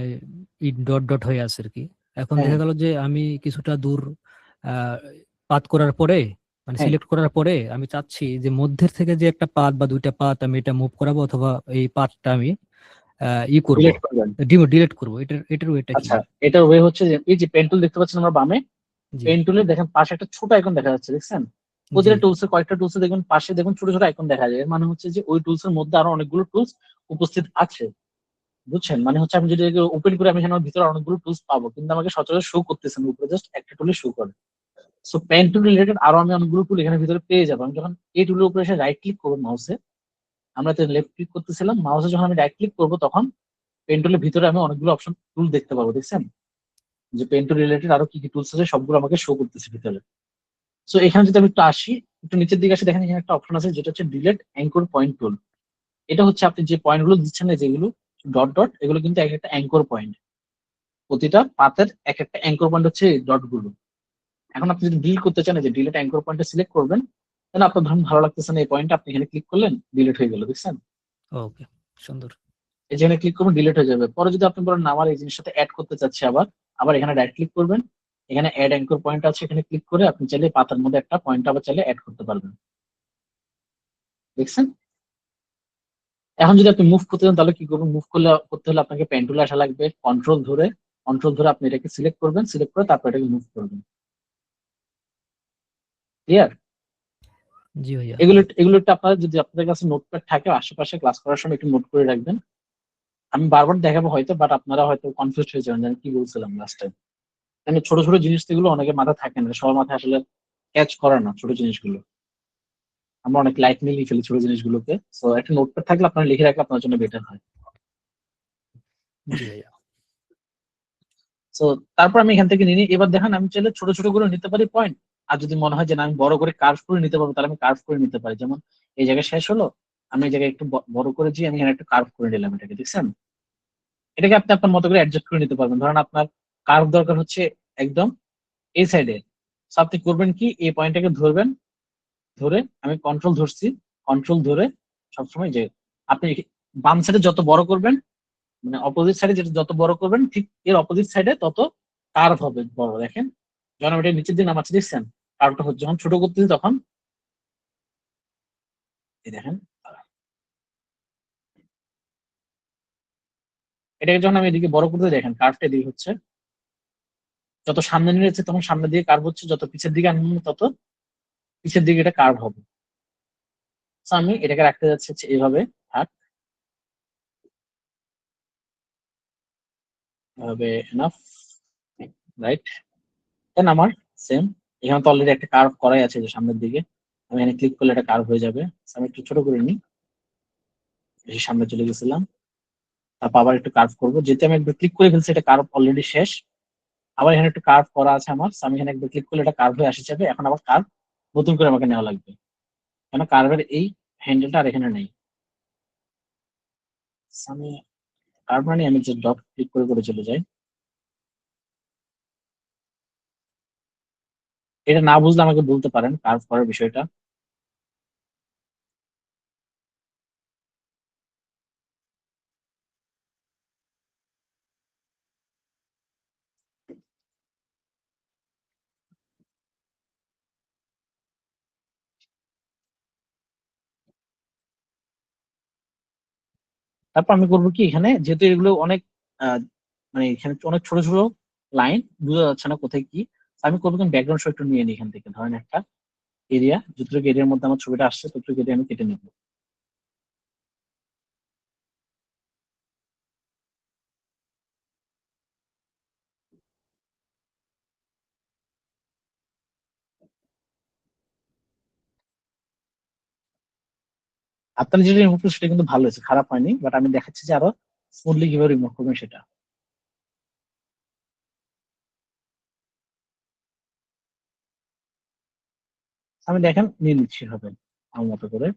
ডট ডট হয়ে আছে আর কি। এখন হ্যাঁ দেখা গেল যে আমি কিছুটা দূর পাত করার পরে, মানে হ্যাঁ, সিলেক্ট করার পরে আমি চাচ্ছি যে মধ্যের থেকে যে একটা পাত বা দুইটা পাত আমি এটা মুভ করাবো, অথবা এই পাতটা আমি করব, ডিলিট করবেন। ডিলিট করবো। এটার ওয়েটা কি? আচ্ছা, এটার ওয়ে হচ্ছে যে এই যে পেন টুল দেখতে পাচ্ছেন আমরা বামে, জি পেন টুলে দেখেন পাশে একটা ছোট আইকন দেখা যাচ্ছে, দেখছেন? জি প্রতিটা টুলস এর কয়েকটা টুলস দেখবেন পাশে দেখুন ছোট ছোট আইকন দেখা যায়, এর মানে হচ্ছে যে ওই টুলস এর মধ্যে আরো অনেকগুলো টুলস উপস্থিত আছে, বুঝছেন? মানে হচ্ছে আমি যদি ওপেন করে আমি এখানে আমার ভিতরে অনেকগুলো টুলস পাবো, কিন্তু আমাকে সচরাচর শো করতেছে না, উপরে জাস্ট একটা টুলে শো করে। সো পেন টুল রিলেটেড আরো আমি অনেকগুলো টুল এখানে ভিতরে পেয়ে যাবো। আমি যখন এই টুলের উপরে এসে রাইট ক্লিক করবো মাউসে, আমরা তো লেফট ক্লিক করতেছিলাম, মাউসে যখন আমি রাইট ক্লিক করবো তখন পেন টুলের ভিতরে আমি অনেকগুলো অপশন টুল দেখতে পাবো, দেখছেন? যে পেন টুল রিলেটেড আরো কি কি টুলস আছে সবগুলো আমাকে শো করতেছে ভিতরে। সো এখানে যদি আমি একটু আসি, একটু নিচের দিকে আসি, দেখেন এখানে একটা অপশন আছে যেটা হচ্ছে ডিলেট অ্যাঙ্কর পয়েন্ট টুল। এটা হচ্ছে আপনি যে পয়েন্ট গুলো দিচ্ছেন না, যেগুলো ডট ডট, এগুলো কিন্তু এক একটা অ্যাঙ্কর পয়েন্ট, প্রতিটা পাতের এক একটা অ্যাঙ্কর পয়েন্ট হচ্ছে এই ডট গুলো। এখন আপনি যদি ডিলিট করতে চান, এই যে ডিলিট অ্যাঙ্কর পয়েন্টটা সিলেক্ট করবেন, তাহলে আপনার ধরুন ভালো লাগতেছে না এই পয়েন্ট, আপনি এখানে ক্লিক করলেন, ডিলিট হয়ে গেল, দেখছেন? ওকে, সুন্দর। এই যেখানে ক্লিক করবেন ডিলিট হয়ে যাবে। পরে যদি আপনি বলেন না আমার এই জিনিসটাতে অ্যাড করতে চাচ্ছি, আবার আবার এখানে রাইট ক্লিক করবেন, এখানে অ্যাড অ্যাঙ্কর পয়েন্ট আছে, এখানে ক্লিক করে আপনি চাইলে পাতার মধ্যে একটা পয়েন্ট আবার চাইলে অ্যাড করতে পারবেন, দেখছেন? এখন যদি আপনি মুভ করতে চান তাহলে কি করবেন? করতে হলে আপনাকে পেন টুলে আসা লাগবে, কন্ট্রোল ধরে আপনি এটাকে সিলেক্ট করবেন, সিলেক্ট করে তারপর এটাকে মুভ করবেন। ক্লিয়ার? জি ভাইয়া। এগুলো এগুলো একটু আপনারা যদি আপনাদের কাছে নোটপ্যাড থাকে আশেপাশে ক্লাস করার সময় একটু নোট করে রাখবেন। আমি বারবার দেখাবো হয়তো, বাট আপনারা হয়তো কনফিউজ হয়ে যাবেন যে আমি কি বলছিলাম লাস্ট টাইম। মানে ছোট ছোট জিনিস যেগুলো অনেকের মাথায় থাকে না, সবার মাথায় আসলে ক্যাচ করে না ছোট জিনিসগুলো, আমরা অনেক লাইট নিয়ে ফেলি ছোট জিনিসগুলোকে। তো একটা নোটপ্যাড থাকলে আপনারা লিখে রাখলে আপনার জন্য বেটার হয়। জি ভাইয়া। তো তারপর আমি এখান থেকে নিয়ে নিই। এবার দেখেন আমি চাইলে ছোট ছোট করে নিতে পারি পয়েন্ট, আর যদি মনে হয় যে না আমি বড় করে কার্ভ করে নিতে পারবো তাহলে আমি কার্ভ করে নিতে পারি। যেমন এই জায়গায় শেষ হলো, আমি এই জায়গায় একটু বড় করে দিয়ে আমি এখানে একটু কার্ভ করে নিলাম, এটাকে দেখছেন? এটাকে আপনি আপনার মতো করে অ্যাডজাস্ট করে নিতে পারবেন। ধরেন আপনার কার্ভ দরকার হচ্ছে একদম এই সাইডে, আপনি করবেন কি এই পয়েন্টটাকে ধরবেন, ধরে আমি কন্ট্রোল ধরছি, কন্ট্রোল ধরে সবসময় যে আপনি বাম সাইডে যত বড় করবেন, মানে অপোজিট সাইডে যেটা যত বড় করবেন ঠিক এর অপোজিট সাইডে তত কার্ভ হবে বড়। দেখেন যখন আমি এটা নিচের দিকে নামাচ্ছি, দেখছেন কার্ভটা হচ্ছে, যখন ছোট করতেছি তখন এই দেখেন এটাকে যখন আমি এদিকে বড় করতে দেখেন কার্ভটা এদিকে হচ্ছে, যত সামনে নিয়ে যাচ্ছে তখন সামনের দিকে কার্ভ হচ্ছে, যত পিছের দিকে আনবো তত পিছের দিকে এটা কার্ভ হবে। So আমি এটাকে রাখতে যাচ্ছি হচ্ছে এইভাবে, থাক এভাবে, এনাফ, রাইট? দেন আমার সেম এখানে তো অলরেডি একটা কার্ভ করাই আছে যে সামনের দিকে, আমি এখানে ক্লিক করলে এটা কার্ভ হয়ে যাবে। So আমি একটু ছোট করে নিই, বেশি সামনে চলে গেছিলাম, তারপর আবার একটু কার্ভ করবো, যেহেতু আমি একবার ক্লিক করে ফেলছি এটা কার্ভ অলরেডি শেষ। আবার এখানে একটু কার্ভ করা আছে আমার, so আমি এখানে একবার ক্লিক করলে এটা কার্ভ হয়ে আসে যাবে। এখন আবার কার্ভ নতুন করে আমাকে নেওয়া লাগবে, কেন কার্ভের এই হ্যান্ডেলটা আর এখানে নেই। So আমি কার্ভ মানে আমি যে ডট ক্লিক করে করে চলে যাই। এটা না বুঝলে আমাকে বলতে পারেন কার্ভ করার বিষয়টা। তারপর আমি করবো কি, এখানে যেহেতু এগুলো অনেক আহ, মানে এখানে অনেক ছোট ছোট লাইন, বোঝা যাচ্ছে না কোথায় কি, আমি করবো ব্যাকগ্রাউন্ড শো একটু নিয়ে নিই এখান থেকে। ধরেন একটা এরিয়া, যতটুকু এরিয়ার মধ্যে আমার ছবিটা আসছে ততটুকু এরিয়া আমি কেটে নেবো। আপনার যেটা রিমুভ করছেন সেটা কিন্তু ভালো হয়েছে, খারাপ হয়নি, বাট আমি দেখাচ্ছি যে আরো স্মুথলি কিভাবে রিমুভ করবেন সেটা। আমি দেখেন নিয়ে নিচ্ছি হবে আমার মতো করে।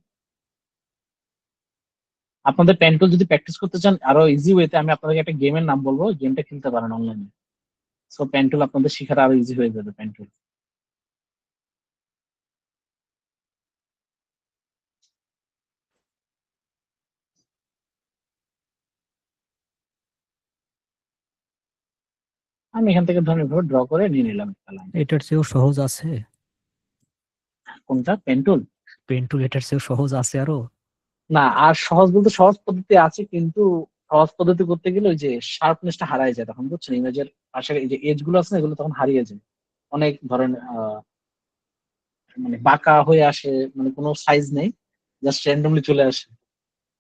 আপনাদের পেন টুল যদি প্র্যাকটিস করতে চান আরো ইজি ওয়েতে, আমি আপনাদেরকে একটা গেমের নাম বলবো, গেমটা খেলতে পারেন অনলাইনে। সো পেন টুল আপনাদের শেখাটা আরো ইজি হয়ে যাবে। পেন টুল আমি এখান থেকে ধরুন এভাবে ড্র করে নিয়ে নিলাম একটা লাইন। এটার চেয়েও সহজ আছে? কোনটা? Pen tool? পেন টুল এটার চেয়েও সহজ আছে আরো? না, আর সহজ বলতে সহজ পদ্ধতি আছে, কিন্তু সহজ পদ্ধতি করতে গেলে ওই যে শার্পনেসটা হারায় যায় তখন, বুঝছেন? ইমেজের পাশে এই যে এজ গুলো আছে না, এগুলো তখন হারিয়ে যায়। অনেক ধরেন মানে বাঁকা হয়ে আসে, মানে কোনো সাইজ নেই, জাস্ট র্যান্ডমলি চলে আসে।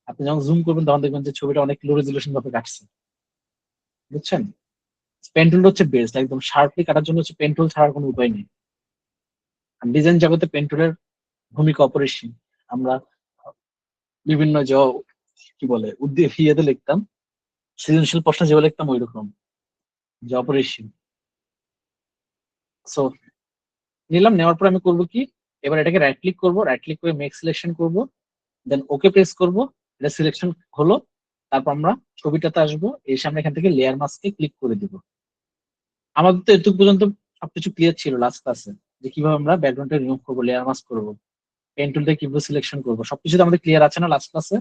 আপনি যখন জুম করবেন তখন দেখবেন যে ছবিটা অনেক লো রেজুলেশন ভাবে কাটছে, বুঝছেন? পেন টুল হচ্ছে বেস্ট, একদম শার্পলি কাটার জন্য হচ্ছে পেন টুল ছাড়ার কোনো উপায় নেই। ডিজাইন জগতে পেন টুলের ভূমিকা অপরিসীম। আমরা বিভিন্ন যে কি বলে ইয়েতে লিখতাম, সৃজনশীল প্রশ্ন যেভাবে লিখতাম ওই রকম, যে অপরিসীম। সো নিলাম, নেওয়ার পর আমি করবো কি, এবার এটাকে রাইট ক্লিক করবো, রাইট ক্লিক করে মেক সিলেকশন করবো, দেন ওকে প্রেস করবো। এটা সিলেকশন হলো, তারপর আমরা ছবিটাতে আসবো, এসে আমরা এখান থেকে লেয়ার মাস্কে ক্লিক করে দিব। আমাদের তো এটুকু পর্যন্ত সবকিছু ক্লিয়ার ছিল লাস্ট ক্লাসে, যে কিভাবে আমরা ব্যাকগ্রাউন্ডটা রিমুভ করবো, লেয়ার মাস্ক করবো, পেন টুল দিয়ে কিভাবে সিলেকশন করবো, সবকিছু তো আমাদের ক্লিয়ার আছে না লাস্ট ক্লাসে?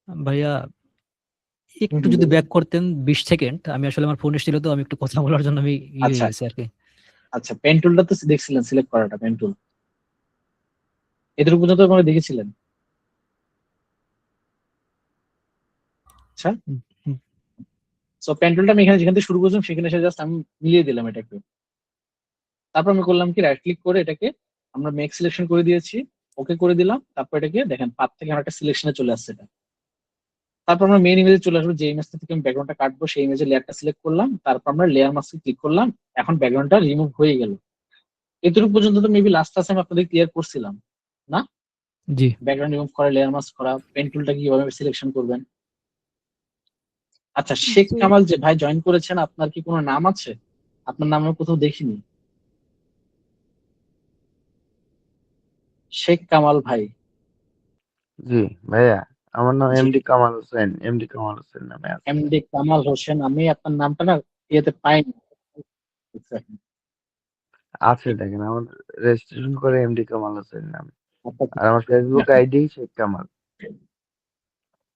ভাইয়া একটু যদি ব্যাক করতেন 20 সেকেন্ড, আমি আসলে আমার ফোন এসেছিল তো, আমি একটু কথা বলার জন্য আমি হয়ে আচ্ছা গেছি আর কি। আচ্ছা, পেন টুলটা তো দেখছিলেন সিলেক্ট করাটা, পেন টুল এদের পর্যন্ত আপনারা দেখেছিলেন? আচ্ছা, হুম, হুম। সো পেন টুলটা আমি এখানে যেখান থেকে শুরু করছিলাম সেখানে এসে জাস্ট আমি মিলিয়ে দিলাম এটাকে। তারপর আমি করলাম কি, রাইট ক্লিক করে এটাকে আমরা মেক সিলেকশন করে দিয়েছি, ওকে করে দিলাম। তারপর এটাকে দেখেন পাত থেকে আমার একটা সিলেকশনে চলে আসছে এটা। তারপর আমরা মেইন ইমেজে চলে আসবো, যে ইমেজটা থেকে আমি ব্যাকগ্রাউন্ডটা কাটবো সেই ইমেজের লেয়ারটা সিলেক্ট করলাম, তারপর আমরা লেয়ার মাস্কে ক্লিক করলাম। এখন ব্যাকগ্রাউন্ডটা রিমুভ হয়ে গেল। এতটুকু পর্যন্ত তো মেবি লাস্ট ক্লাসে আমি আপনাদের ক্লিয়ার করছিলাম না? জি। ব্যাকগ্রাউন্ড রিমুভ করা, লেয়ার মাস্ক করা, পেন টুলটা কিভাবে সিলেকশন করবেন। আচ্ছা, শেখ জি। কামাল যে ভাই জয়েন করেছেন, আপনার কি কোনো নাম আছে? আপনার নাম আমি কোথাও দেখিনি। শেখ কামাল ভাই। জি ভাইয়া, আমার নাম জি, এমডি কামাল হোসেন। এমডি কামাল হোসেন নামে আছে। এমডি কামাল হোসেন। আমি আপনার নামটা না ইয়েতে পাইনি। আছে, দেখেন আমার রেজিস্ট্রেশন করে এমডি কামাল হোসেন নামে। আচ্ছা, আর আমার ফেসবুক দেখো। আইডি শেখ কামাল।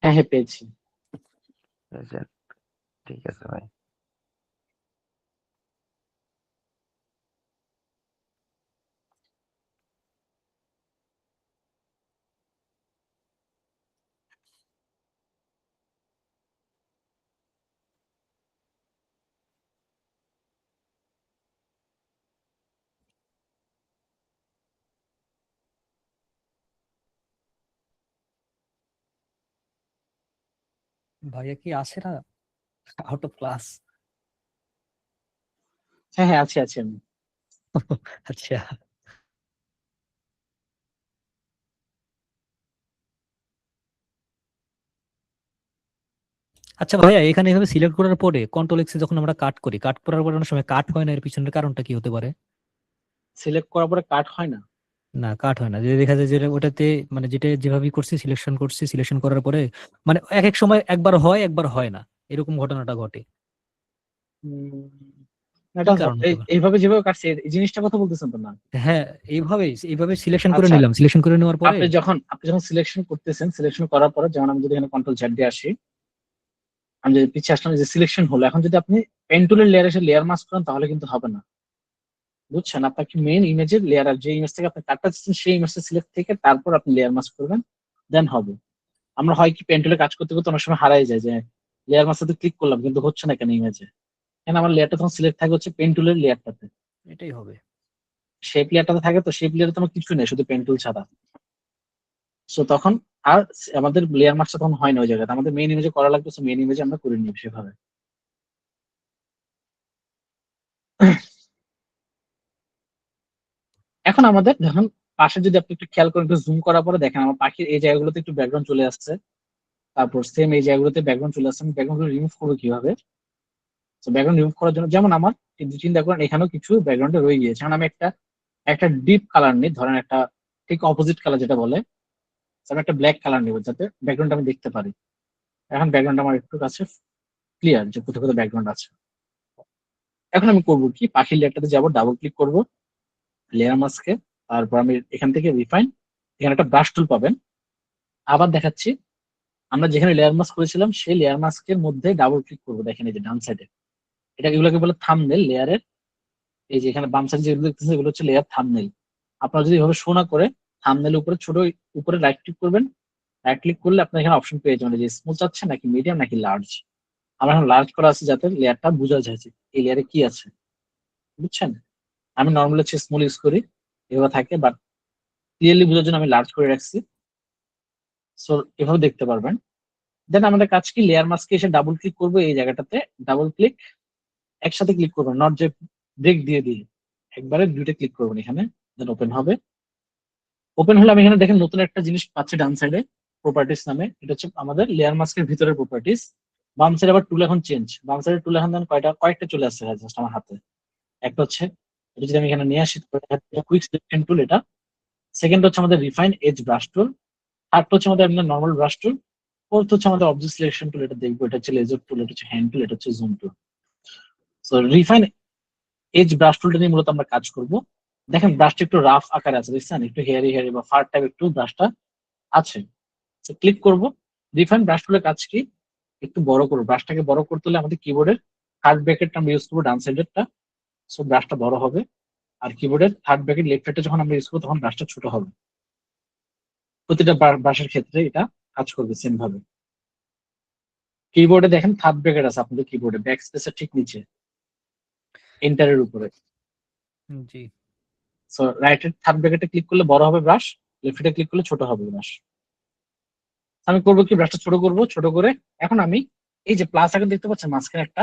হ্যাঁ হ্যাঁ, পেয়েছি। বুঝছেন? ঠিক আছে ভাই। ভাইয়া কি আসে না আউট অফ ক্লাস? হ্যাঁ হ্যাঁ, আছি আছি আমি। আচ্ছা। আচ্ছা ভাইয়া, এখানে এভাবে সিলেক্ট করার পরে কন্ট্রোল এক্স যখন আমরা কাট করি, কাট করার পরে অনেক সময় কাট হয় না, এর পিছনের কারণটা কি হতে পারে? সিলেক্ট করার পরে কাট হয় না? না, কাট হয় না, যে দেখা যায় যে ওটাতে মানে যেটা যেভাবে করছি, সিলেকশন করার পরে মানে এক এক সময় একবার হয় একবার হয় না, এরকম ঘটনাটা ঘটে। উম, কি এটা কারণ হতে পারে? এইভাবে যেভাবে কাটছে এই জিনিসটা কথা বলতেছেন তো না? হ্যাঁ, এইভাবে সিলেকশন করে আচ্ছা, নিলাম, সিলেকশন করে নেওয়ার পরে আপনি যখন সিলেকশন করতেছেন, সিলেকশন করার পরে যেমন আমি যদি এখানে কন্ট্রোল জেড দিয়ে আসি, আমি যদি পিছিয়ে আসলাম, যে সিলেকশন হলো, এখন যদি আপনি পেন টুলের লেয়ার এসে লেয়ার মাস্ক করেন তাহলে কিন্তু হবে না, বুঝছেন? আপনাকে মেইন ইমেজের লেয়ার, আর যে ইমেজ থেকে আপনি কাটটা দিচ্ছেন সেই ইমেজটা সিলেক্ট থেকে তারপর আপনি লেয়ার মাস্ক করবেন, দেন হবে। আমরা হয় কি পেন টুলে কাজ করতে করতে অনেক সময় হারাই যায়, যে লেয়ার মাস্কটাতে ক্লিক করলাম কিন্তু হচ্ছে না কেন ইমেজে। কেন আমার লেয়ারটা তখন সিলেক্ট থাকে হচ্ছে পেন টুলের লেয়ারটাতে, এটাই হবে। শেপ লেয়ারটাতে থাকে, তো শেপ লেয়ারে তো আমার কিছু নেই, শুধু পেন টুল ছাড়া। সো তখন আর আমাদের লেয়ার মাস্কটা তখন হয় না ওই জায়গাতে, আমাদের মেইন ইমেজে করা লাগবে, মেইন ইমেজে আমরা করে নিই সেভাবে। এখন আমাদের দেখুন পাশে যদি আপনি একটু খেয়াল করেন, একটু জুম করার পরে দেখেন আমার পাখির এই জায়গাগুলোতে একটু ব্যাকগ্রাউন্ড চলে আসছে, তারপর সেম এই জায়গাগুলোতে ব্যাকগ্রাউন্ড চলে আসছে। আমি ব্যাকগ্রাউন্ড রিমুভ করবো কিভাবে? তো ব্যাকগ্রাউন্ড রিমুভ করার জন্য যেমন আমার কিন্তু চিন্তা করেন এখানেও কিছু ব্যাকগ্রাউন্ডে রয়ে গিয়েছে, এখন আমি একটা একটা ডিপ কালার নিই, ধরেন একটা ঠিক অপোজিট কালার যেটা বলে, তো আমি একটা ব্ল্যাক কালার নেবো যাতে ব্যাকগ্রাউন্ড আমি দেখতে পারি। এখন ব্যাকগ্রাউন্ড আমার একটু কাছে ক্লিয়ার যে কোথাও কোথাও ব্যাকগ্রাউন্ড আছে। এখন আমি করবো কি, পাখির লেয়ারটাতে যাবো, ডাবল ক্লিক করবো লেয়ার মাস্কে, তারপর আমি এখান থেকে রিফাইন, এখানে একটা ব্রাশ টুল পাবেন। আবার দেখাচ্ছি, আমরা যেখানে লেয়ার মাস্ক করেছিলাম সেই লেয়ার মাস্কের মধ্যে ডাবল ক্লিক করবো, দেখেন এই যে ডান সাইডে, এটা এগুলোকে বলে থাম্বনেল লেয়ারের। এই যে এখানে বাম সাইডে যেগুলো দেখতেছেন এগুলো হচ্ছে লেয়ার থাম্বনেল। আপনারা যদি এভাবে শো না করে থাম্বনেল উপরে ছোট উপরে রাইট ক্লিক করবেন, রাইট ক্লিক করলে আপনার এখানে অপশন পেয়ে যাবেন যে স্মুথ চাচ্ছেন নাকি মিডিয়াম নাকি লার্জ। আমার এখন লার্জ করা আছে যাতে লেয়ারটা বোঝা যায় যে এই লেয়ারে কি আছে, বুঝছেন। আমি নর্মালি হচ্ছে স্মল ইউজ করি, এভাবে থাকে, বাট ক্লিয়ারলি বোঝার জন্য আমি লার্জ করে রাখছি। সো এভাবে দেখতে পারবেন। দেন আমাদের কাজ কি, লেয়ার মাস্কে এসে ডাবল ক্লিক করবো এই জায়গাটাতে, ডাবল ক্লিক একসাথে ক্লিক করবেন, নট যে ব্রেক দিয়ে দিয়ে, একবারে দুইটা ক্লিক করবেন এখানে, দেন ওপেন হবে। ওপেন হলে আমি এখানে দেখেন নতুন একটা জিনিস পাচ্ছি ডান সাইডে, প্রপার্টিস নামে, এটা হচ্ছে আমাদের লেয়ার মাস্কের ভিতরের প্রপার্টিস। বাম সাইডে আবার টুল এখন চেঞ্জ, বাম সাইডে টুল এখন দেন কয়েকটা চলে আসছে জাস্ট আমার হাতে। একটা হচ্ছে এটা যদি আমি এখানে নিয়ে আসি, কুইক সিলেকশন টুল এটা। সেকেন্ড হচ্ছে আমাদের refine edge brush tool. Third হচ্ছে আমাদের নর্মাল ব্রাশ টুল। ফোর্থ হচ্ছে আমাদের অবজেক্ট সিলেকশন টুল, এটা দেখবো, এটা হচ্ছে লেজার টুল, এটা হচ্ছে হ্যান্ড টুল, এটা হচ্ছে zoom tool. So refine edge brush টুলটা নিয়ে মূলত আমরা কাজ করব। দেখেন ব্রাশটা একটু রাফ আকারে আছে, দেখছেন একটু হেয়ারি হেয়ারি বা ফার টাইপ একটু ব্রাশটা আছে। ক্লিক করব। রিফাইন ব্রাশ টুলের কাজ কি, একটু বড় করবো, ব্রাশটাকে বড় করতে হলে আমাদের কিবোর্ডের থার্ড ব্র্যাকেটটা আমরা ইউজ করবো ডান সাইডেরটা, সো ব্রাশটা বড় হবে। আর কিবোর্ডের থার্ড ব্র্যাকেট লেফট সাইডে যখন আমরা ইউজ করবো তখন ব্রাশটা ছোট হবে। প্রতিটা ব্রাশের ক্ষেত্রে এটা কাজ করবে সেম ভাবে। কিবোর্ডে দেখেন থার্ড ব্র্যাকেট আছে আপনাদের কিবোর্ডে, ব্যাক স্পেসের ঠিক নিচে এন্টারের উপরে। জি। সো রাইট এর থার্ড ব্র্যাকেটে ক্লিক করলে বড় হবে ব্রাশ, লেফটে ক্লিক করলে ছোট হবে ব্রাশ। আমি করবো কি, ব্রাশটা ছোট করব, ছোট করে এখন আমি এই যে প্লাস আইকন দেখতে পাচ্ছেন মাঝখানে একটা,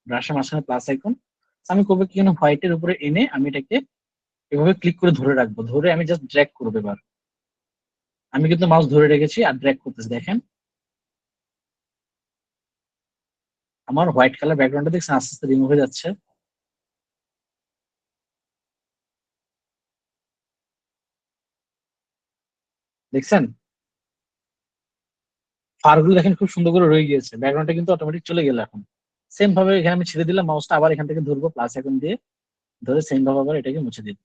ব্রাশের মাঝখানে প্লাস আইকন, আমি করবো কি, হোয়াইটের উপরে এনে আমি এটাকে এভাবে ক্লিক করে ধরে রাখবো, ধরে আমি জাস্ট ড্র্যাগ করবো। এবার আমি কিন্তু মাউস ধরে রেখেছি আর ড্র্যাগ করতেছি, দেখেন আমার হোয়াইট কালার ব্যাকগ্রাউন্ডটা দেখছেন আস্তে আস্তে রিমুভ হয়ে যাচ্ছে। দেখছেন ফারগুলো দেখেন খুব সুন্দর করে রয়ে গিয়েছে, ব্যাকগ্রাউন্ডটা কিন্তু অটোমেটিক চলে গেল। এখন সেম ভাবে এখানে আমি ছেড়ে দিলাম মাউসটা, আবার এখান থেকে ধরবো প্লাস আইকন দিয়ে, ধরে সেম ভাবে আবার এটাকে মুছে দিই।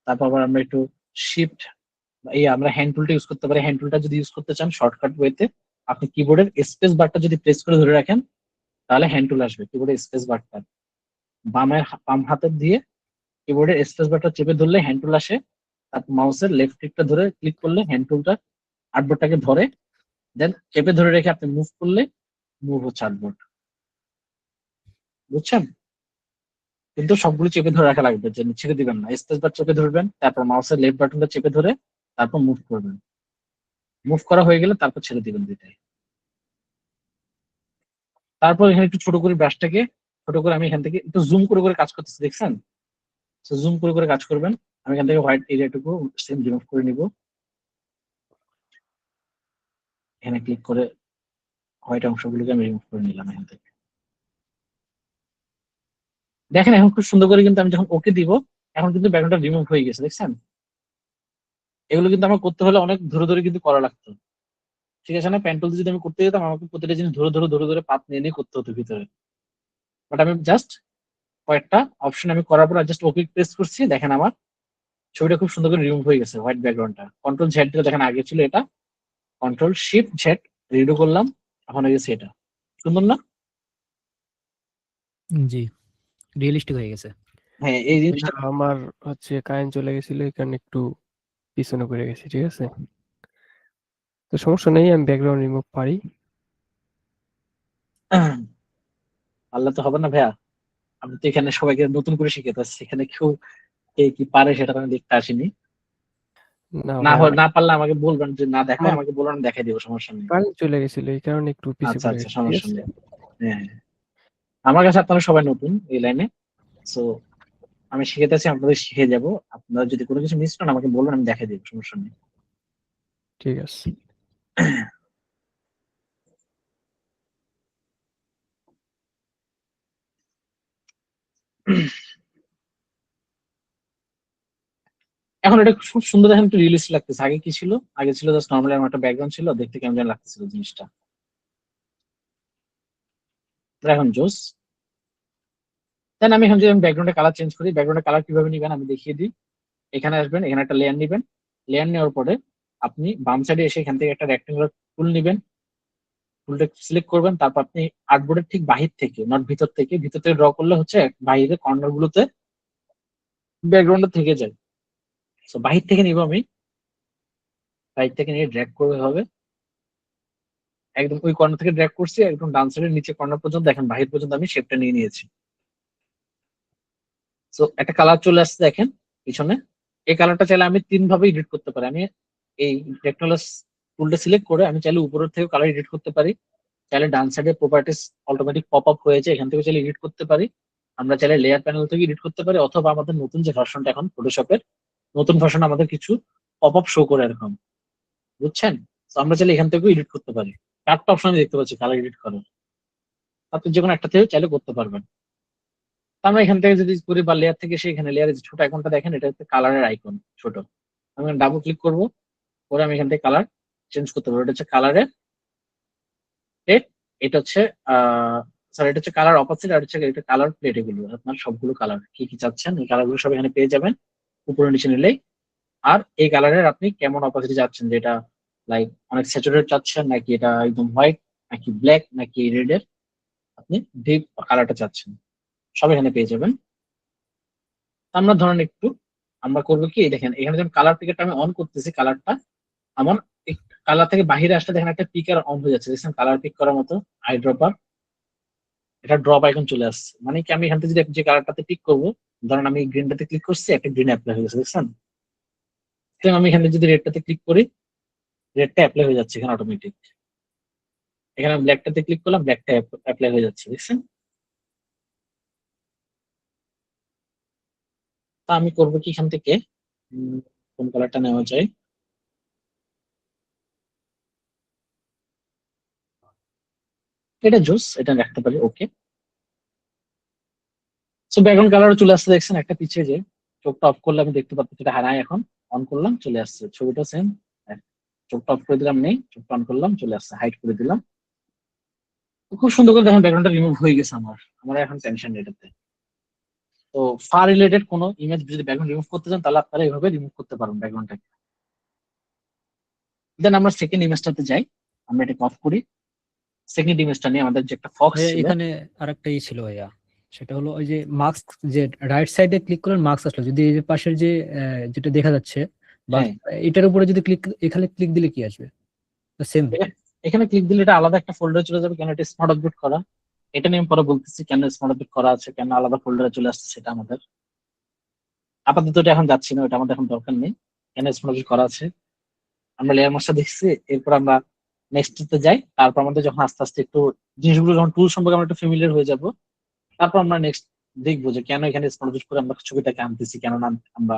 তারপর আবার আমরা একটু শিফট, এই আমরা হ্যান্ড টুলটা ইউজ করতে পারি। হ্যান্ড টুলটা যদি ইউজ করতে চান শর্টকাট ওয়েতে, আপনি কিবোর্ডের স্পেস বারটা যদি প্রেস করে ধরে রাখেন তাহলে হ্যান্ড টুল আসবে। কিবোর্ডের স্পেস বারটা বাম হাতের দিয়ে কিবোর্ডের স্পেস বারটা চেপে ধরলে হ্যান্ড টুল আসে। তারপর মাউসের লেফট ক্লিকটা ধরে ক্লিক করলে হ্যান্ড টুলটা আর্টবোর্ডটাকে ধরে, দেন চেপে ধরে রেখে আপনি মুভ করলে মুভ হচ্ছে আর্টবোর্ড, বুঝছেন। কিন্তু সবগুলো চেপে ধরে রাখা লাগবে, যে ছেড়ে দিবেন না, স্পেস বার চেপে ধরবেন, তারপর মাউসের লেফট বাটনটা চেপে ধরে তারপর মুভ করবেন। মুভ করা হয়ে গেলে তারপর ছেড়ে দিবেন দুইটাই। তারপর এখানে একটু ছোট করে ব্রাশটাকে ছোট করে আমি এখান থেকে একটু জুম করে করে কাজ করতেছি, দেখছেন। জুম করে করে কাজ করবেন। আমি এখান থেকে হোয়াইট এরিয়াটুকু সেম রিমুভ করে নিব, এখানে ক্লিক করে হোয়াইট অংশগুলোকে আমি রিমুভ করে নিলাম এখান থেকে। দেখেন এখন খুব সুন্দর করে কিন্তু আমি যখন ওকে দিব এখন কিন্তু ব্যাকগ্রাউন্ডটা রিমুভ হয়ে গেছে, দেখছেন। এগুলো কিন্তু আমার করতে হলে অনেক ধরে ধরে কিন্তু করা লাগতো, ঠিক আছে না। পেন্টুল যদি আমি করতে যেতাম আমাকে প্রতিটা জিনিস ধরে ধরে ধরে ধরে পাত নিয়ে নিয়ে করতে হতো ভিতরে। বাট আমি জাস্ট কয়েকটা অপশন আমি করার পর জাস্ট ওকে প্রেস করছি, দেখেন আমার ছবিটা খুব সুন্দর করে রিমুভ হয়ে গেছে হোয়াইট ব্যাকগ্রাউন্ডটা। কন্ট্রোল জেড দিলে দেখেন আগে ছিল এটা, কন্ট্রোল শিফট জেড রিডো করলাম, এখন হয়ে গেছে এটা। সুন্দর না? জি, রিয়েলিস্টিক হয়ে গেছে। হ্যাঁ এই জিনিসটা আমার হচ্ছে কারেন্ট চলে গেছিল, এই কারণে একটু পিছনে করে গেছি, ঠিক আছে। তো সমস্যা নেই, আমি ব্যাকগ্রাউন্ড রিমুভ পারি। আল্লাহ তো হবে না ভাইয়া, আমি তো এখানে সবাইকে নতুন করে শিখাতে আসছি, এখানে কেউ কে কি পারে সেটা তো আমি দেখতে আসিনি। না না ভাই, না পারলে আমাকে বলবেন, যে না দেখায় আমার আমাকে বলবেন, দেখাই দিব, সমস্যা নেই। কারেন্ট চলে গেছিল, এই কারণে একটু পিছিয়ে আচ্ছা পড়ে আচ্ছা গেছি, ঠিক সমস্যা আছে। নেই। হ্যাঁ আমার কাছে আপনারা সবাই নতুন এই লাইনে, সো আমি শিখাতেছি, আপনাদের শিখে যাব। আপনারা যদি কোনো কিছু মিস করেন আমাকে বলবেন, আমি দেখাই দিব, সমস্যা নেই। ঠিক আছে। এখন এটা খুব সুন্দর, এখন একটু রিয়েলিস্টিক লাগতেছে। আগে কি ছিল? আগে ছিল জাস্ট নর্মালি আমার একটা ব্যাকগ্রাউন্ড ছিল, দেখতে কেমন যেন লাগতেছিল জিনিসটা। এখন জোস। দেন আমি এখন যদি ব্যাকগ্রাউন্ডে কালার চেঞ্জ করি, ব্যাকগ্রাউন্ডে কালার কিভাবে নিবেন আমি দেখিয়ে দিই। এখানে আসবেন, এখানে একটা লেয়ার নিবেন। লেয়ার নেওয়ার পরে আপনি বাম সাইডে এসে এখান থেকে একটা রেক্টেঙ্গুলার টুল নিবেন। টুলটা সিলেক্ট করবেন, তারপর আপনি আর্টবোর্ডের ঠিক বাহির থেকে, নট ভিতর থেকে, ভিতর থেকে ড্র করলে হচ্ছে বাইরে কর্নার গুলোতে ব্যাকগ্রাউন্ডে থেকে যায়। তো বাহির থেকে নিব আমি, বাহির থেকে নিয়ে ড্র্যাগ করবে হবে, একদম ওই কর্নার থেকে ড্র্যাগ করছি একদম ডান সাইডের নিচে কর্নার পর্যন্ত, দেখেন বাহির পর্যন্ত আমি শেপটা নিয়ে নিয়েছি। তো একটা কালার চলে আসছে দেখেন পিছনে। এই কালারটা চাইলে আমি 3 ভাবে এডিট করতে পারি। আমি এই টেকনোলজি টুলটা সিলেক্ট করে আমি চাইলে উপরের থেকে কালার এডিট করতে পারি, চাইলে ডান সাইডে প্রপার্টিস অটোমেটিক পপ আপ হয়েছে এখান থেকে চাইলে এডিট করতে পারি, আমরা চাইলে লেয়ার প্যানেল থেকে এডিট করতে পারি, অথবা আমাদের নতুন যে ভার্সনটা এখন ফটোশপের নতুন ভার্সন আমাদের কিছু পপ আপ শো করে এরকম, বুঝছেন? তো আমরা চাইলে এখান থেকেও এডিট করতে পারি। 4টা অপশন দেখতে পাচ্ছি কালার এডিট করার, আপনি যে কোনো একটা থেকে চাইলে করতে পারবেন। আমরা এখান থেকে যদি করি বা লেয়ার থেকে এসে এখানে লেয়ারের ছোট আইকনটা দেখেন, এটা হচ্ছে কালারের আইকন ছোট, আমি ডাবল ক্লিক করবো, করে আমি এখান থেকে কালার চেঞ্জ করতে পারবো। এটা হচ্ছে কালারের প্লেট, এটা হচ্ছে সরি এটা হচ্ছে কালার অপোজিট, আর হচ্ছে এটা কালার প্লেট। এগুলো আপনার সবগুলো কালার কি কি চাচ্ছেন এই কালারগুলো সব এখানে পেয়ে যাবেন উপরে নিচে নিলেই। আর এই কালারের আপনি কেমন অপোজিট চাচ্ছেন, যেটা লাইক অনেক স্যাচুরেটেড চাচ্ছেন, নাকি এটা একদম হোয়াইট, নাকি ব্ল্যাক, নাকি রেডের আপনি ডিপ কালারটা চাচ্ছেন, সব এখানে পেয়ে যাবেন। আমরা ধরেন একটু আমরা করবো কি, দেখেন এখানে যখন কালার পিকারটা আমি অন করতেছি, কালারটা আমার কালার থেকে বাহিরে আসলে দেখেন একটা পিকার অন হয়ে যাচ্ছে, দেখছেন কালার পিক করার মতো আই ড্রপার, এটা ড্রপ আইকন চলে আসছে। মানে কি আমি এখান থেকে যদি যে কালারটাতে পিক করবো, ধরেন আমি গ্রিনটাতে ক্লিক করছি, একটা গ্রিন অ্যাপ্লাই হয়ে গেছে, দেখছেন? সেম আমি এখানে যদি রেডটাতে ক্লিক করি, রেডটা অ্যাপ্লাই হয়ে যাচ্ছে এখানে অটোমেটিক। এখানে ব্ল্যাকটাতে ক্লিক করলাম, ব্ল্যাকটা অ্যাপ্লাই হয়ে যাচ্ছে, দেখছেন? তা আমি করবো কি এখান থেকে কোন কালারটা নেওয়া যায়, এটা জুস, এটা রাখতে পারি, ওকে। সো ব্যাকগ্রাউন্ড কালার চলে আসছে, দেখছেন একটা পিছিয়ে যে চোখটা অফ করলে আমি দেখতে পাচ্ছি এটা হারায়, এখন অন করলাম চলে আসছে, ছবিটা সেম। চোখটা অফ করে দিলাম নেই, চোখটা অন করলাম চলে আসছে, হাইড করে দিলাম। খুব সুন্দর করে দেখেন ব্যাকগ্রাউন্ডটা রিমুভ হয়ে গেছে আমার, আমার এখন টেনশন নেই এটাতে। তো ফার রিলেটেড কোনো ইমেজ যদি ব্যাকগ্রাউন্ড রিমুভ করতে চান তাহলে আপনারা এইভাবে রিমুভ করতে পারবেন ব্যাকগ্রাউন্ডটাকে। দেন আমরা সেকেন্ড ইমেজটাতে যাই, আমরা এটাকে অফ করি। সেকেন্ড ইমেজটা নিয়ে আমাদের যে একটা ফক্স ভাইয়া ছিল, এখানে আরেকটা ছিল ভাইয়া, সেটা হলো ওই যে মার্কস, যে রাইট সাইডে ক্লিক করলেন মার্কস আসলো, যদি এই যে পাশের যে যেটা দেখা যাচ্ছে বা হ্যাঁ এটার উপরে যদি ক্লিক, এখানে ক্লিক দিলে কি আসবে? সেম। এখানে ক্লিক দিলে এটা আলাদা একটা ফোল্ডারে চলে যাবে, কেন এটা স্মার্ট অবজেক্ট করা, এটা নিয়ে আমি পরে বলতেছি কেন স্মার্ট অবজেক্ট করা আছে, কেন আলাদা ফোল্ডারে চলে আসছে সেটা আমাদের আপাতত এটা এখন যাচ্ছি না, এটা আমাদের এখন দরকার নেই, কেন স্মার্ট অবজেক্ট করা আছে। আমরা লেয়ার মাস্টার দেখছি, এরপর আমরা নেক্সট তে যাই, তারপর আমাদের যখন আস্তে আস্তে একটু জিনিসগুলো যখন টুল সম্পর্কে আমরা একটু ফ্যামিলিয়ার হয়ে যাব, তারপর আমরা নেক্সট দেখবো যে কেন এখানে স্মার্ট অবজেক্ট করে আমরা ছবিটাকে আনতেছি, কেন না আমরা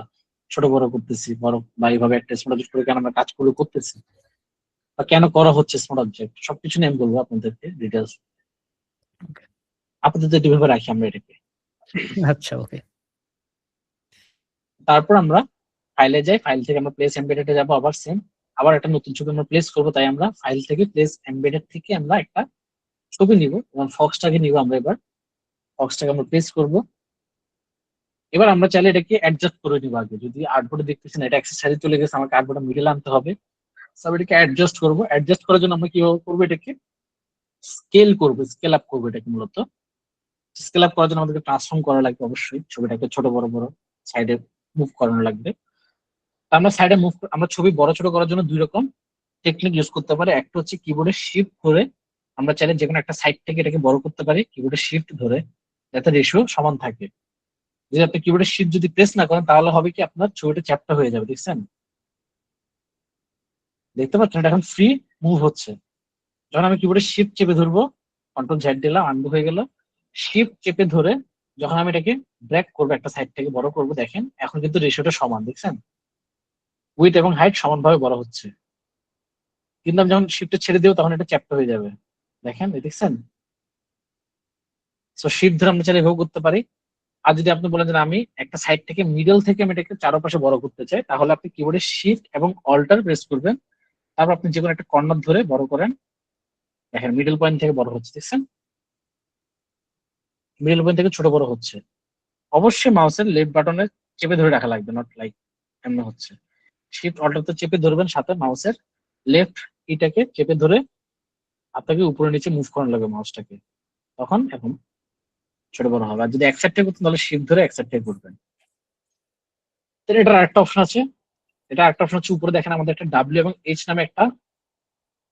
ছোট বড় করতেছি, বড় বা এইভাবে একটা স্মার্ট অবজেক্ট করে কেন আমরা কাজগুলো করতেছি, বা কেন করা হচ্ছে স্মার্ট অবজেক্ট, সবকিছু নিয়ে আমি বলবো আপনাদেরকে ডিটেলস। আপাতত এভাবে রাখি আমরা এটাকে। আচ্ছা, ওকে। তারপর আমরা ফাইলে যাই, ফাইল থেকে আমরা প্লেস এমবেডেডে যাবো, আবার সেম আবার একটা নতুন ছবি আমরা প্লেস করবো, তাই আমরা ফাইল থেকে প্লেস এমবেডেড থেকে আমরা একটা ছবি নিব এবং ফক্সটাকে নিব, আমরা এবার ফক্সটাকে আমরা প্লেস করব। এবার আমরা চাইলে এটাকে অ্যাডজাস্ট করে নিব, আগে যদি আর্টবোর্ডে দেখতেছেন এটা অ্যাক্সেস সাইজে চলে গেছে, আমাকে আর্টবোর্ডে মিডলে আনতে হবে। সব এটাকে অ্যাডজাস্ট করবো, অ্যাডজাস্ট করার জন্য আমরা কিভাবে করবো, এটাকে স্কেল করবো, স্কেল আপ করবো এটাকে। মূলত স্কেল আপ করার জন্য আমাদেরকে ট্রান্সফর্ম করা লাগবে, অবশ্যই ছবিটাকে ছোট বড় বড় সাইডে মুভ করানো লাগবে। তা আমরা সাইডে মুভ, আমরা ছবি বড় ছোট করার জন্য 2 রকম টেকনিক ইউজ করতে পারি। একটা হচ্ছে কিবোর্ডে শিফট ধরে আমরা চাইলে যে কোনো একটা সাইড থেকে এটাকে বড় করতে পারি, কিবোর্ডে শিফট ধরে, যাতে রেশিও সমান থাকে। যদি আপনি কিবোর্ডে শিফট যদি প্রেস না করেন তাহলে হবে কি আপনার ছবিটা চ্যাপ্টা হয়ে যাবে, দেখছেন? দেখতে পাচ্ছেন এটা এখন ফ্রি মুভ হচ্ছে। যখন আমি কিবোর্ডে শিফট চেপে ধরবো, কন্ট্রোল জেড দিলাম, আনডু হয়ে গেল। শিফট চেপে ধরে যখন আমি এটাকে ব্রেক করবো, একটা সাইড থেকে বড় করবো, দেখেন এখন কিন্তু রেশিওটা সমান, দেখছেন? উইথ এবং হাইট সমানভাবে বড় হচ্ছে। কিন্তু আমি যখন শিফটে ছেড়ে দেবো তখন এটা চ্যাপ্টা হয়ে যাবে, দেখেন, দেখছেন? সো শিফট ধরে আমরা চাইলে এভাবে করতে পারি। আর যদি আপনি বলেন যে না, আমি একটা সাইড থেকে মিডল থেকে আমি এটাকে চারপাশে বড় করতে চাই, তাহলে আপনি কিবোর্ডে শিফট এবং অল্টার প্রেস করবেন। তারপর আপনি যে কোনো একটা কর্নার ধরে বড় করেন। দেখেন মিডল পয়েন্ট থেকে বড় হচ্ছে, দেখছেন? মিডল পয়েন্ট থেকে ছোট বড় হচ্ছে। অবশ্যই মাউসের লেফট বাটনে চেপে ধরে রাখা লাগবে, নট লাইক এমন হচ্ছে। শিফট অল্টার তো চেপে ধরবেন, সাথে মাউসের লেফট ইটাকে চেপে ধরে আপনাকে উপরে নিচে মুভ করানো লাগবে মাউসটাকে, তখন এখন ছোট বড় হবে। আর যদি এক সাইড থেকে করতেন তাহলে শিফট ধরে এক সাইড থেকে করবেন। তো এটার আরেকটা অপশন আছে, উপরে দেখেন আমাদের একটা ডাব্লিউ এবং এইচ নামে একটা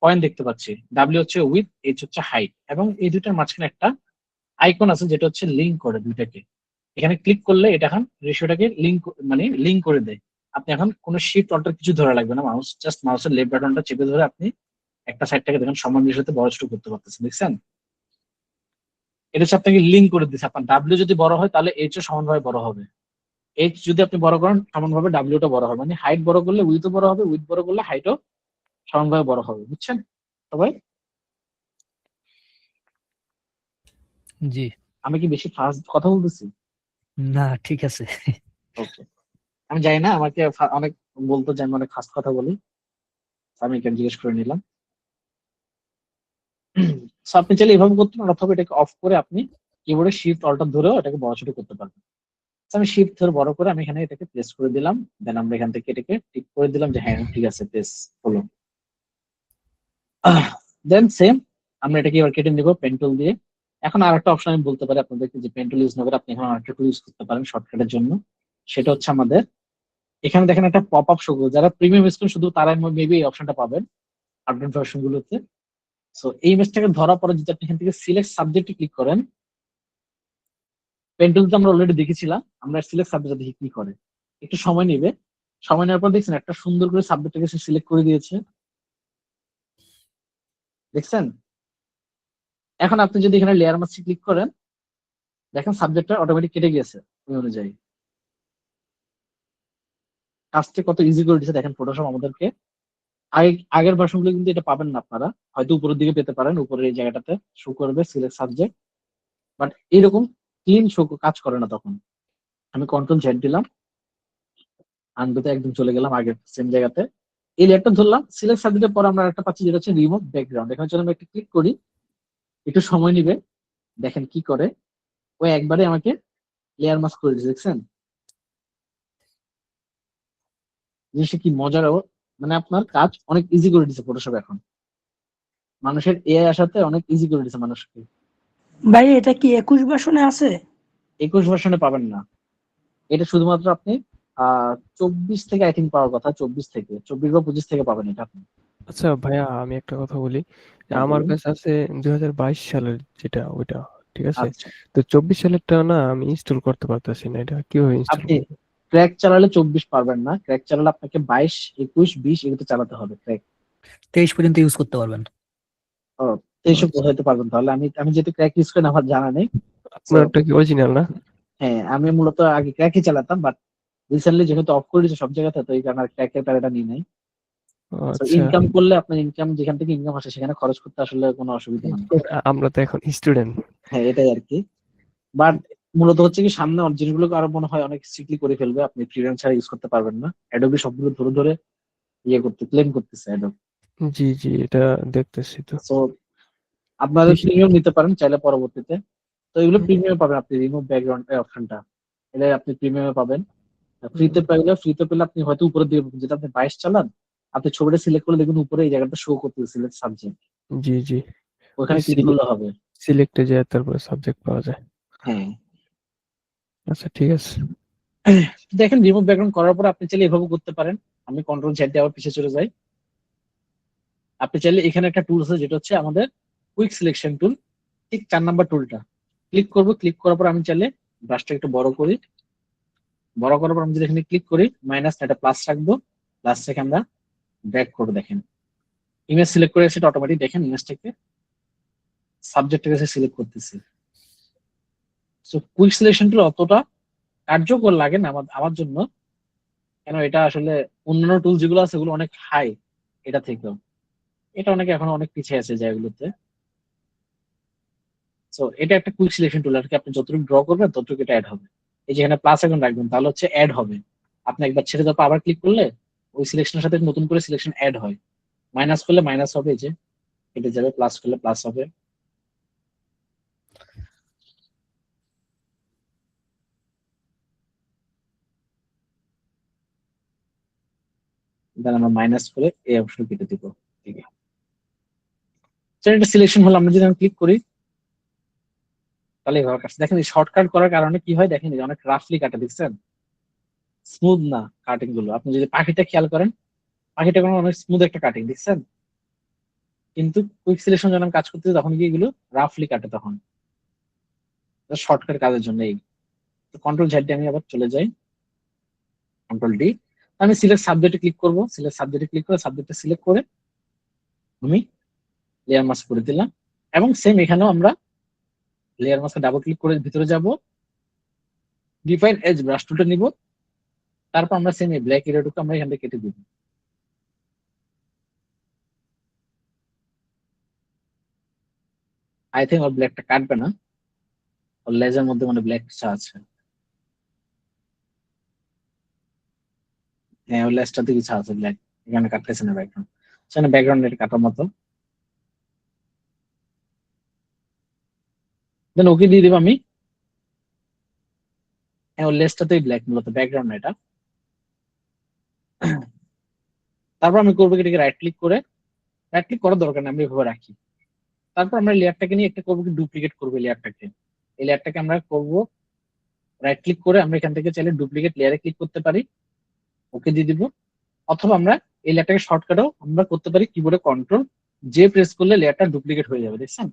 পয়েন্ট দেখতে পাচ্ছি। ডাব্লিউ হচ্ছে উইথ, এইচ হচ্ছে হাইট, এবং এই দুইটার মাঝখানে একটা আইকন আছে যেটা হচ্ছে লিঙ্ক করে দুইটাকে। এখানে ক্লিক করলে এটা এখন রেশিওটাকে লিঙ্ক করে দেয়। আপনি এখন কোনো শিফট অল্টার কিছু ধরা লাগবে না, জাস্ট মাউসের লেফট বাটনটা চেপে ধরে আপনি একটা সাইডটাকে দেখেন সমান রেশিওতে বড় ছোট করতে পারতেছেন, দেখছেন? এটা হচ্ছে আপনাকে লিঙ্ক করে দিচ্ছে। আপনার ডাব্লিউ যদি বড় হয় তাহলে এইচ ও সমানভাবে বড় হবে, এইচ যদি আপনি বড় করেন সমানভাবে ডাব্লিউটা বড় হবে। মানে হাইট বড় করলে উইথও বড় হবে, উইথ বড় করলে হাইটও সমানভাবে বড় হবে, বুঝছেন সবাই? জি। আমি কি বেশি ফাস্ট কথা বলতেছি? না, ঠিক আছে। ওকে, আমি জানি না, আমাকে অনেক বলতো যে আমি অনেক ফাস্ট কথা বলি, আমি এটা জিজ্ঞেস করে নিলাম। So, আপনি চাইলে এভাবে করতে পারেন, অথবা এটাকে অফ করে আপনি কিবোর্ডে শিফট অল্টার ধরেও এটাকে বড় ছোট করতে পারবেন। So, আমি শিফট ধরে বড় করে আমি এখানে এটাকে প্রেস করে দিলাম, দেন আমরা এখান থেকে এটাকে টিক করে দিলাম যে হ্যাঁ ঠিক আছে, প্রেস হলো। দেন সেম আমরা এটাকে এবার কেটে নিব পেন টুল দিয়ে। এখন আর একটা অপশন আমি বলতে পারি আপনাদেরকে, যে পেন টুল ইউজ না করে আপনি এখন আরেকটা টুল ইউজ করতে পারেন শর্টকাটের জন্য। সেটা হচ্ছে আমাদের এখানে দেখেন একটা পপ আপ শো করবে, যারা প্রিমিয়াম ইউজ করেন শুধু তারাই মেবি এই অপশনটা পাবেন আপডেট ভার্সন গুলোতে। সো এই ইমেজটাকে ধরার পরে যদি আপনি এখান থেকে সিলেক্ট সাবজেক্টে ক্লিক করেন, পেন টুল তো আমরা অলরেডি দেখেছিলাম, আমরা সিলেক্ট সাবজেক্ট দেখি কি করে। একটু সময় নেবে, সময় নেওয়ার পর দেখছেন একটা সুন্দর করে সাবজেক্টটাকে সে সিলেক্ট করে দিয়েছে, দেখছেন? এখন আপনি যদি এখানে লেয়ার মাস্কে ক্লিক করেন, দেখেন সাবজেক্টটা অটোমেটিক কেটে গিয়েছে ওই অনুযায়ী। কাজটা কত ইজি করে দিচ্ছে দেখেন ফটোশপ আমাদেরকে। আগের ভার্সনগুলো কিন্তু এটা পাবেন না আপনারা, হয়তো উপরের দিকে পেতে পারেন, উপরের এই জায়গাটাতে শো করবে সিলেক্ট সাবজেক্ট, বাট এরকম ক্লিন শো কাজ করে না তখন। আমি কন্ট্রোল জেড দিলাম, আনডুতে একদম চলে গেলাম আগের সেম জায়গাতে। এই লেয়ারটা ধরলাম, সিলেক্ট সাবজেক্টের পর আমরা একটা পাচ্ছি যেটা হচ্ছে রিমুভ ব্যাকগ্রাউন্ড। এখানে যদি আমি একটা ক্লিক করি, একটু সময় নিবে, দেখেন কি করে। ও একবারে আমাকে লেয়ার মাস্ক করে দিচ্ছে, দেখছেন জিনিসটা কি মজার। মানে আপনার কাজ অনেক ইজি করে দিচ্ছে ফটোশপ এখন, মানুষের এআই আসাতে অনেক ইজি করে দিচ্ছে মানুষকে। ভাই এটা কি 21 ভার্সনে আছে? 21 ভার্সনে পাবেন না, এটা শুধুমাত্র আপনি 24 থেকে আই থিঙ্ক পাওয়ার কথা, 24 বা 25 থেকে পাবেন এটা আপনি। আচ্ছা ভাইয়া, আমি একটা কথা বলি, যে হ্যাঁ, আমার বলুন। কাছে আছে 2022 সালের যেটা, ওইটা ঠিক আছে। আচ্ছা, তো 24 সালেরটা না আমি ইনস্টল করতে পারতেছি না, এটা কিভাবে ইনস্টল আপনি করবো? ক্র্যাক চালালে 24 পারবেন না, ক্র্যাক চালালে আপনাকে 22, 21, 20 এগুলো চালাতে হবে ক্র্যাক। 23 পর্যন্ত ইউজ করতে পারবেন। ও, এইসব আচ্ছা, বোঝাইতে পারবেন তাহলে। আমি যেহেতু ক্র্যাক ইউজ করি না, আমার জানা নেই। So, আপনারটা কি অরিজিনাল না? হ্যাঁ, আমি মূলত আগে ক্র্যাকই চালাতাম, বাট রিসেন্টলি যেহেতু অফ করে দিয়েছে সব জায়গাতে, তো এই কারণে ক্র্যাকের প্যারাটা নিই নাই। তো আচ্ছা, ইনকাম করলে আপনার ইনকাম যেখান থেকে ইনকাম আসে সেখানে খরচ করতে আসলে কোনো অসুবিধা নেই। আমরা তো এখন স্টুডেন্ট। হ্যাঁ, এটাই আর কি। বাট মূলত হচ্ছে কি সামনে জিনিসগুলো আরো মনে হয় অনেক স্ট্রিক্টলি করে ফেলবে, আপনি ফ্রিল্যান্স ছাড়া ইউজ করতে পারবেন না। অ্যাডোবি সবগুলো ধরে ধরে ক্লেম করতেছে অ্যাডোবি। জি জি, এটা দেখতেছি তো। সো আপনারা দেখি। প্রিমিয়াম নিতে পারেন চাইলে পরবর্তীতে। তো এগুলো প্রিমিয়াম পাবেন আপনি, রিমুভ ব্যাকগ্রাউন্ড অপশনটা এটা আপনি প্রিমিয়ামে পাবেন। ফ্রিতে পেলে আপনি হয়তো উপরের দিকে যেটা আপনি 22 চালান, আপনি ছবিটা সিলেক্ট করে দেখুন উপরে এই জায়গাটা শো করতেছে সিলেক্ট সাবজেক্ট, জি জি, ওখানে ক্লিক করলে হবে। সিলেক্টে যায় তারপরে সাবজেক্ট পাওয়া যায়। হ্যাঁ, আচ্ছা ঠিক আছে। দেখেন রিমুভ ব্যাকগ্রাউন্ড করার পর আপনি চাইলে এভাবে করতে পারেন। আমি কন্ট্রোল জেড দিয়ে আবার পিছিয়ে চলে যাই। আপনি চাইলে এখানে একটা টুল আছে যেটা হচ্ছে আমাদের কুইক সিলেকশন টুল, ঠিক 4 নাম্বার টুলটা ক্লিক করব। ক্লিক করার পর আমি চাইলে ব্রাশটা একটু বড় করি, বড় করার পর আমি যদি এখানে ক্লিক করি মাইনাস একটা প্লাস রাখবো, প্লাস থেকে আমরা ড্র্যাগ করবো। দেখেন ইমেজ সিলেক্ট করে সেটা অটোমেটিক দেখেন ইমেজটাকে সাবজেক্টের কাছে সিলেক্ট করতেছি। সো কুইক সিলেকশন টুল অতটা কার্যকর লাগে না আমার জন্য, কেন এটা আসলে অন্যান্য টুল যেগুলো আছে সেগুলো অনেক হাই এটা থেকেও, এটা অনেকে এখন অনেক পিছিয়ে আছে জায়গাগুলোতে। সো এটা একটা কুইক সিলেকশন টুল আর কি, আপনি যতটুকু ড্র করবেন ততটুকু এটা অ্যাড হবে। এই যে এখানে প্লাস এখন রাখবেন, তাহলে হচ্ছে অ্যাড হবে। আপনি একবার ছেড়ে দেওয়ার পর আবার ক্লিক করলে ওই সিলেকশনের সাথে নতুন করে সিলেকশন অ্যাড হয়। মাইনাস করলে মাইনাস হবে, এই যে কেটে যাবে, প্লাস করলে প্লাস হবে। দেন আমরা মাইনাস করে এই অপশন কেটে দিব। ঠিক আছে, এটা সিলেকশন হলো। আমরা যদি ক্লিক করি তাহলে এভাবে কাটছে। দেখেন এই শর্টকাট করার কারণে কি হয়, দেখেন এই যে অনেক রাফলি কাটে, দেখছেন? স্মুথ না কাটিং গুলো। আপনি যদি পাখিটা খেয়াল করেন, পাখিটা কোনো অনেক স্মুথ একটা কাটিং, দেখছেন? কিন্তু কুইক সিলেকশন যখন কাজ করতে তখন কি এগুলো রাফলি কাটে, তখন শর্টকাট কাজের জন্য। এই কন্ট্রোল ঝাড় দিয়ে আমি আবার চলে যাই, কন্ট্রোল ডি। আমি সিলেক্ট সাবজেক্টে ক্লিক করবো, সিলেক্ট সাবজেক্টে ক্লিক করে সাবজেক্টটা সিলেক্ট করে আমি লেয়ার মাস্ক করে দিলাম। এবং সেম এখানেও আমরা লেয়ার মাস্কে ডাবল ক্লিক করে ভিতরে যাব, ডিফাইন এজ ব্রাশ টুলটা নিব, তারপর আমরা সেম এই ব্ল্যাক এরিয়াটুকু আমরা এখান থেকে কেটে দিব। আই থিঙ্ক ওর ব্ল্যাকটা কাটবে না, ওর লেজের মধ্যে মানে ব্ল্যাক কিছু আছে। হ্যাঁ, ওর লেজটাতে কিছু আছে ব্ল্যাক, এখানে কাটতেছে না ব্যাকগ্রাউন্ড, সেখানে ব্যাকগ্রাউন্ড এটা কাটার মতো। দেন ওকে দিয়ে দিব আমি। হ্যাঁ, ওর লেজটাতেই ব্ল্যাক, মূলত ব্যাকগ্রাউন্ড এটা। তারপর আমি করবো এটাকে রাইট ক্লিক করে, রাইট ক্লিক করার দরকার নেই, আমি এভাবে রাখি। তারপর আমরা লেয়ারটাকে নিয়ে একটা করবো কি, ডুপ্লিকেট করবো লেয়ারটাকে। এই লেয়ারটাকে আমরা করবো রাইট ক্লিক করে, আমরা এখান থেকে চাইলে ডুপ্লিকেট লেয়ারে ক্লিক করতে পারি, ওকে দিয়ে দিব। অথবা আমরা এই লেয়ারটাকে শর্টকাটও আমরা করতে পারি, কিবোর্ডে কন্ট্রোল জে প্রেস করলে লেয়ারটা ডুপ্লিকেট হয়ে যাবে, দেখছেন?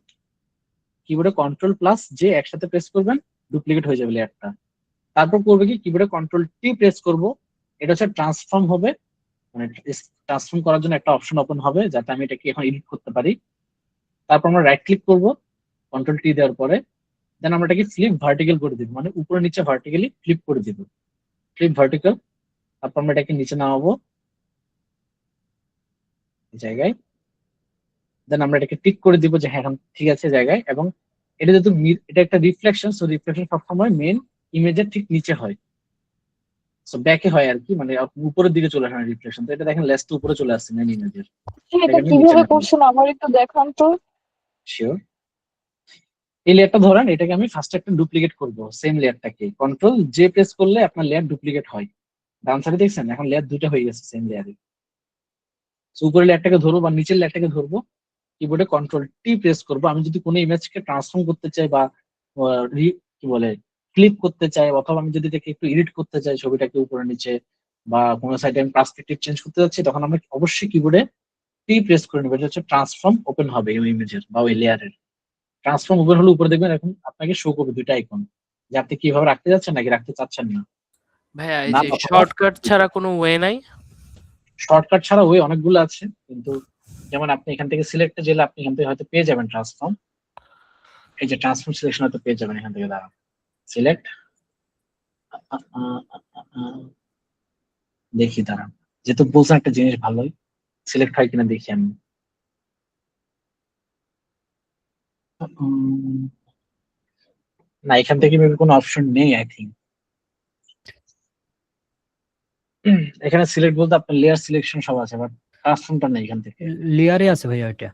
কিবোর্ডে কন্ট্রোল প্লাস জে একসাথে প্রেস করবেন, ডুপ্লিকেট হয়ে যাবে লেয়ারটা। তারপর করবে কি, কিবোর্ডে কন্ট্রোল টি প্রেস করব, এটা হচ্ছে ট্রান্সফর্ম হবে, মানে ট্রান্সফর্ম করার জন্য একটা অপশন ওপেন হবে, যাতে আমি এটাকে এখন এডিট করতে পারি। তারপর আমরা রাইট ক্লিক করব কন্ট্রোল টি দেওয়ার পরে, দেন আমরা এটাকে ফ্লিপ ভার্টিক্যাল করে দিব, মানে উপরে নিচে ভার্টিক্যালি ফ্লিপ করে দিব, ফ্লিপ ভার্টিক্যাল। তারপর আমরা এটাকে নিচে নামাবো এই জায়গায়, দেন আমরা এটাকে টিক করে দিব যে হ্যাঁ এখন ঠিক আছে জায়গায়। এবং এটা যেহেতু এটা একটা রিফ্লেকশন, সো রিফ্লেকশন সবসময় মেন ইমেজের ঠিক নিচে হয়, সো ব্যাকে হয় আর কি, মানে উপরের দিকে চলে আসে রিফ্লেকশন। তো এটা দেখেন লেসটা উপরে চলে আসছে মেন ইমেজের। এটা কিভাবে করছেন আমার একটু দেখান তো। শিওর। এই লেয়ারটা ধরেন, এটাকে আমি ফার্স্ট একটা ডুপ্লিকেট করব, সেম লেয়ারটাকে কন্ট্রোল জে প্রেস করলে আপনার লেয়ার ডুপ্লিকেট হয়। ডান সাইডে দেখছেন এখন লেয়ার দুটো হয়ে গেছে সেম লেয়ারে। সো উপরের লেয়ারটাকে ধরবো বা নিচের লেয়ারটাকে ধরবো, কিবোর্ডে কন্ট্রোল টি প্রেস করবো। আমি যদি কোনো ইমেজকে ট্রান্সফর্ম করতে চাই বা কি বলে ক্লিপ করতে চাই, অথবা আমি যদি এটাকে একটু এডিট করতে চাই ছবিটাকে উপরে নিচে, বা কোনো সাইডে আমি পার্সপেক্টিভ চেঞ্জ করতে যাচ্ছি, তখন আমরা অবশ্যই কিবোর্ডে টি প্রেস করে নেবো। এটা হচ্ছে ট্রান্সফর্ম ওপেন হবে ওই ইমেজের বা ওই লেয়ারের। ট্রান্সফর্ম ওপেন হলে উপরে দেখবেন এখন আপনাকে শো করবে দুইটা আইকন, যে আপনি কিভাবে রাখতে যাচ্ছেন নাকি রাখতে চাচ্ছেন না। ভাইয়া এই না, যে শর্টকাট ছাড়া কোনো ওয়ে নাই? শর্টকাট ছাড়া ওই অনেকগুলো আছে, কিন্তু যেমন আপনি এখান থেকে সিলেক্টে গেলে আপনি এখান থেকে হয়তো পেয়ে যাবেন ট্রান্সফর্ম। এই যে ট্রান্সফর্ম সিলেকশন হয়তো পেয়ে যাবেন এখান থেকে, দাঁড়ান সিলেক্ট, দেখি দাঁড়ান, যেহেতু বলছেন একটা জিনিস ভালোই, সিলেক্ট হয় কিনা দেখি আমি। না, এখান থেকে মেবি কোনো অপশন নেই আই থিঙ্ক। এখানে সিলেক্ট বলতে আপনার লেয়ার সিলেকশন সব আছে, বাট ট্রান্সফর্মটা নেই এখান থেকে। লেয়ারে আছে ভাইয়া ওইটা।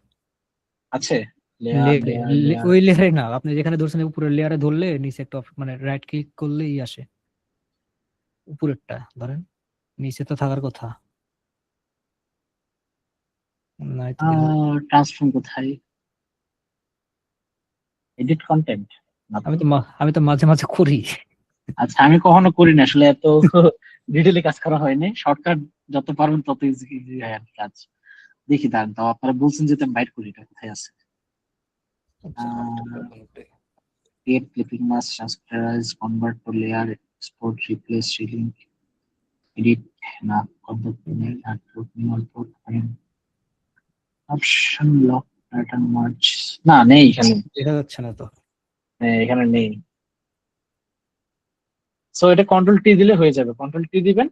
আছে লেয়ার, ওই লেয়ারে না, আপনি যেখানে ধরছেন উপরে লেয়ারে ধরলে নিচে একটা মানে রাইট ক্লিক করলেই আসে, উপরেরটা ধরেন, নিচে তো থাকার কথা। না, এটা ট্রান্সফর্ম কোথায়, এডিট কন্টেন্ট? আমি তো মাঝে মাঝে করি। আচ্ছা, আমি কখনো করি না আসলে, এত ডিটেইলে কাজ করা হয়নি। শর্টকাট যত পারবেন তত ইজি হয় আর কি কাজ। দেখি দাঁড়ান, তাও আপনারা বলছেন যে আমি বাইট করি, এটা কোথায় আছে? create clipping mask, transferize, convert to layer, export, replace, relink, edit, না convert to mail, output, new output, option lock, pattern merge, না নেই এখানে, দেখা যাচ্ছে না তো। এখানে নেই। সো এটা কন্ট্রোল টি দিলে হয়ে যাবে, কন্ট্রোল টি দিবেন।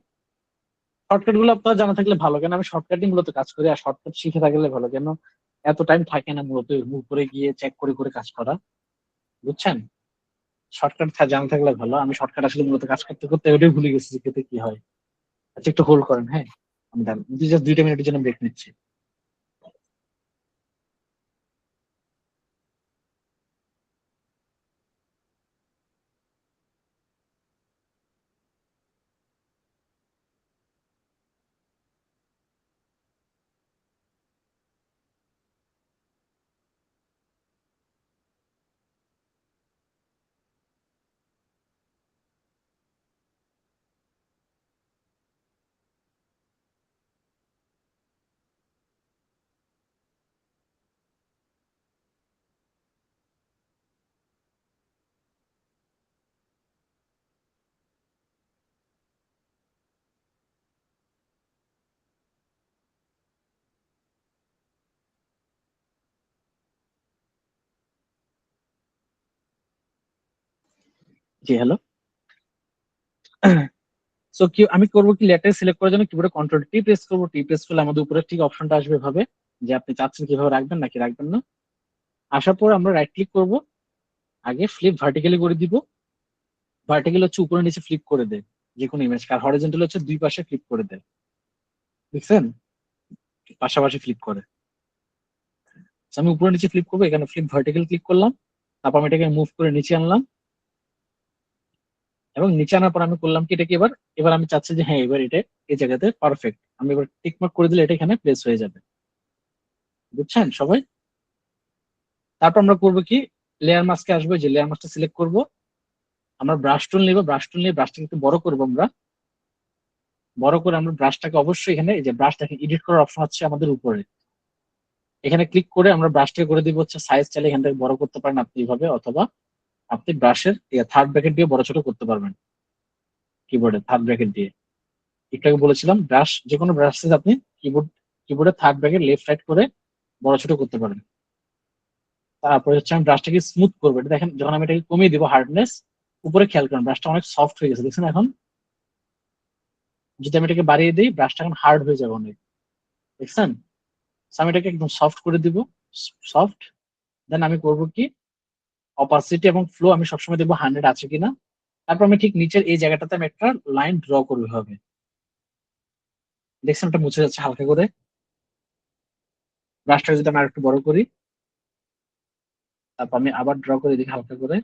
শর্টকাট গুলো আপনারা জানা থাকলে ভালো, কেন আমি শর্টকাটিং মূলত কাজ করি, আর শর্টকাট শিখে থাকলে ভালো, কেন এত টাইম থাকে না মূলত উপরে গিয়ে চেক করে করে কাজ করা, বুঝছেন? শর্টকাট জানা থাকলে ভালো। আমি শর্টকাট আসলে মূলত কাজ করতে করতে ওটাই ভুলে গেছি যে খেতে কি হয়। আচ্ছা একটু হোল্ড করেন, হ্যাঁ আমি জাস্ট 2টা মিনিটের জন্য ব্রেক নিচ্ছি। জি হ্যালো। সো কি আমি করবো কি, লেটার সিলেক্ট করার জন্য কিবোর্ডে কন্ট্রোল টি প্রেস করবো। টি প্রেস করলে আমাদের উপরে ঠিক অপশনটা আসবে ভাবে যে আপনি চাচ্ছেন কিভাবে রাখবেন নাকি রাখবেন না। আসার পর আমরা রাইট ক্লিক করব, আগে ফ্লিপ ভার্টিক্যালি করে দিব। ভার্টিক্যাল হচ্ছে উপরে নিচে ফ্লিপ করে দেয় যে কোনো ইমেজ, আর হরিজন্টাল হচ্ছে দুই পাশে ফ্লিপ করে দেয়, দেখছেন পাশাপাশি ফ্লিপ করে। So, আমি উপরে নিচে ফ্লিপ করবো, এখানে ফ্লিপ ভার্টিক্যাল ক্লিক করলাম, তারপর আমি এটাকে মুভ করে নিচে আনলাম, এবং নিচে আনার পর আমি করলাম কি এটাকে এবার এবার আমি চাচ্ছি যে হ্যাঁ এবার এটা এই জায়গাতে পারফেক্ট, আমি এবার টিক মার্ক করে দিলে এটা এখানে প্লেস হয়ে যাবে, বুঝছেন সবাই। তারপর আমরা করবো কি, লেয়ার মাস্কে আসবো, যে লেয়ার মাস্কটা সিলেক্ট করব, আমরা ব্রাশ টুল নিব, ব্রাশ টুল নিয়ে ব্রাশটাকে একটু বড় করবো আমরা। বড় করে আমরা ব্রাশটাকে অবশ্যই এখানে এই যে ব্রাশ দেখেন এডিট করার অপশন আছে আমাদের উপরে, এখানে ক্লিক করে আমরা ব্রাশটাকে করে দিব হচ্ছে সাইজ, চাইলে এখান থেকে বড় করতে পারেন আপনি এইভাবে, অথবা আপনি ব্রাশের থার্ড ব্র্যাকেট দিয়ে বড় ছোট করতে পারবেন, কিবোর্ডে থার্ড ব্র্যাকেট দিয়ে। একটু আগে বলেছিলাম ব্রাশ, যে কোনো ব্রাশ আপনি কিবোর্ডে থার্ড ব্র্যাকেট লেফট রাইট করে বড় ছোট করতে পারেন। তারপরে হচ্ছে আমি ব্রাশটাকে স্মুথ করবো, এটা দেখেন যখন আমি এটাকে কমিয়ে দিব হার্ডনেস, উপরে খেয়াল করেন ব্রাশটা অনেক সফট হয়ে গেছে, দেখছেন এখন। যদি আমি এটাকে বাড়িয়ে দিই ব্রাশটা এখন হার্ড হয়ে যাবে অনেক, দেখছেন। আমি এটাকে একদম সফট করে দিব, সফট। দেন আমি করবো কি, অপাসিটি এবং ফ্লো আমি সবসময় দেখবো 100 আছে কিনা। তারপর আমি ঠিক নিচের এই জায়গাটাতে আমি একটা লাইন ড্র করতে হবে, দেখছেন ওটা মুছে যাচ্ছে হালকা করে। ব্রাশটা যদি আমি আরেকটু বড় করি, তারপর আমি আবার ড্র করে দিই হালকা করে,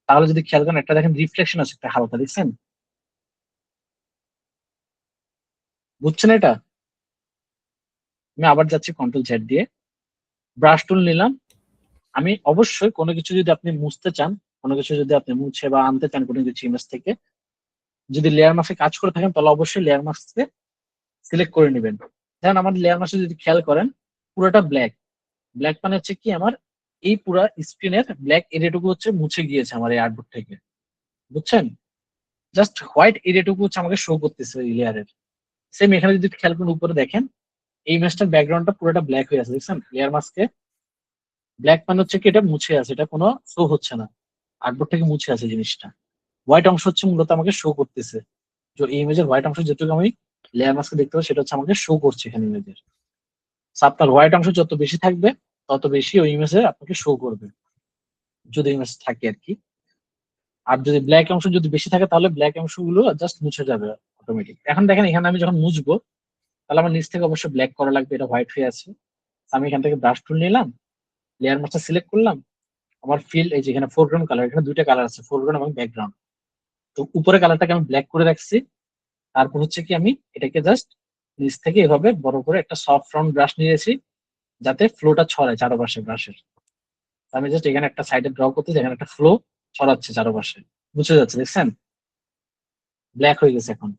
তাহলে যদি খেয়াল করেন একটা দেখেন রিফ্লেকশন আছে একটা হালকা, দেখছেন, বুঝছেন এটা। আমি আবার যাচ্ছি কন্ট্রোল জেড দিয়ে, ব্রাশ টুল নিলাম। আমি অবশ্যই কোনো কিছু যদি আপনি মুছতে চান, কোনো কিছু যদি আপনি মুছে বা আনতে চান কোনো কিছু ইমেজ থেকে, যদি লেয়ার মাস্কে কাজ করে থাকেন তাহলে অবশ্যই লেয়ার মাস্কে সিলেক্ট করে নেবেন। দেখেন আমার লেয়ার মাস্কে যদি খেয়াল করেন পুরোটা ব্ল্যাক, ব্ল্যাক মানে হচ্ছে কি আমার এই পুরা স্ক্রিনের ব্ল্যাক এরিয়াটুকু হচ্ছে মুছে গিয়েছে আমার এই আর্টবোর্ড থেকে, বুঝছেন। জাস্ট হোয়াইট এরিয়াটুকু হচ্ছে আমাকে শো করতেছে এই লেয়ারের। সেম এখানে যদি খেয়াল করেন উপরে দেখেন এই ইমেজটার ব্যাকগ্রাউন্ডটা পুরোটা ব্ল্যাক হয়ে আছে, দেখছেন লেয়ার মাস্কে। ব্ল্যাক মানে হচ্ছে কি এটা মুছে আছে, এটা কোনো শো হচ্ছে না, আর্টবোর্ড থেকে মুছে আছে জিনিসটা। হোয়াইট অংশ হচ্ছে মূলত আমাকে শো করতেছে, যে এই ইমেজের হোয়াইট অংশ যেটুকু আমি লেয়ার মাস্কে দেখতে পাচ্ছি সেটা হচ্ছে আমাকে শো করছে এখানে ইমেজের। আপনার হোয়াইট অংশ যত বেশি থাকবে তত বেশি ওই ইমেজে আপনাকে শো করবে, যদি ইমেজ থাকে আর কি। আর যদি ব্ল্যাক অংশ যদি বেশি থাকে তাহলে ব্ল্যাক অংশগুলো জাস্ট মুছে যাবে অটোমেটিক। এখন দেখেন এখানে আমি যখন মুছবো তাহলে আমার নিচ থেকে অবশ্যই ব্ল্যাক করা লাগবে, এটা হোয়াইট হয়ে আছে। আমি এখান থেকে ব্রাশ টুল নিলাম, লেয়ার মাস্কটা সিলেক্ট করলাম, আমার ফিল্ড এই যে এখানে ফোরগ্রাউন্ড কালার, এখানে দুইটা কালার আছে, ফোরগ্রাউন্ড এবং ব্যাকগ্রাউন্ড। তো উপরে কালারটাকে আমি ব্ল্যাক করে রাখছি। তারপর হচ্ছে কি আমি এটাকে জাস্ট নিচ থেকে এভাবে বড় করে একটা সফট রাউন্ড ব্রাশ নিয়েছি যাতে ফ্লোটা ছড়ায় চারপাশে ব্রাশের। আমি জাস্ট এখানে একটা সাইডে ড্র করতেছি, এখানে একটা ফ্লো ছড়াচ্ছে চারপাশে, মুছে যাচ্ছে, দেখছেন ব্ল্যাক হয়ে গেছে এখন।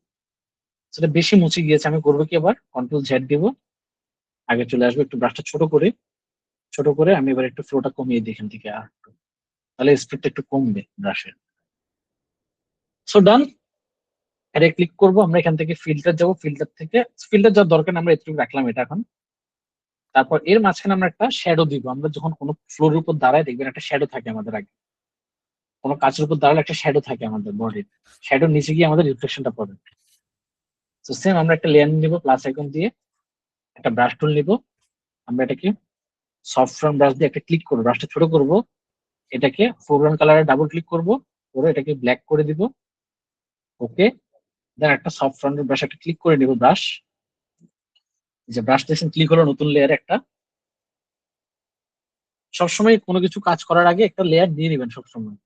সেটা বেশি মুছে গিয়েছে, আমি করবো কি এবার কন্ট্রোল জেড দিব, আগে চলে আসবো একটু ব্রাশটা ছোট করে আমি এবার একটু ফ্লোটা কমিয়ে দিই এখান থেকে আর একটু, তাহলে স্পিডটা একটু কমবে ব্রাশের। সো ডান, এটা ক্লিক করবো, আমরা এখান থেকে ফিল্টার যাবো, ফিল্টার যাওয়ার দরকার নেই, আমরা এটুকু রাখলাম এটা এখন। তারপর এর মাঝখানে আমরা একটা শ্যাডো দিব, আমরা যখন কোনো ফ্লোরের উপর দাঁড়ায় দেখবেন একটা শ্যাডো থাকে আমাদের, আগে কোনো কাঁচের উপর দাঁড়ালে একটা শ্যাডো থাকে আমাদের বডির, শ্যাডোর নিচে গিয়ে আমাদের রিফ্লেকশনটা পড়ে। তো সেম আমরা একটা লেয়ার নিব প্লাস আইকন দিয়ে, একটা ব্রাশ টুল নিব, আমরা এটাকে সফট ফ্রন্ট ব্রাশ দিয়ে একটা ক্লিক করবো, ব্রাশটা ছোট করবো, এটাকে ফোরগ্রাউন্ড কালারে ডাবল ক্লিক করব, করে এটাকে ব্ল্যাক করে দিব। ওকে, দেন একটা সফট ফ্রন্টের ব্রাশ একটা ক্লিক করে নিব, ব্রাশ, যে ব্রাশ দেখছেন ক্লিক হলো নতুন লেয়ার একটা। সবসময় কোনো কিছু কাজ করার আগে একটা লেয়ার দিয়ে নেবেন সবসময়।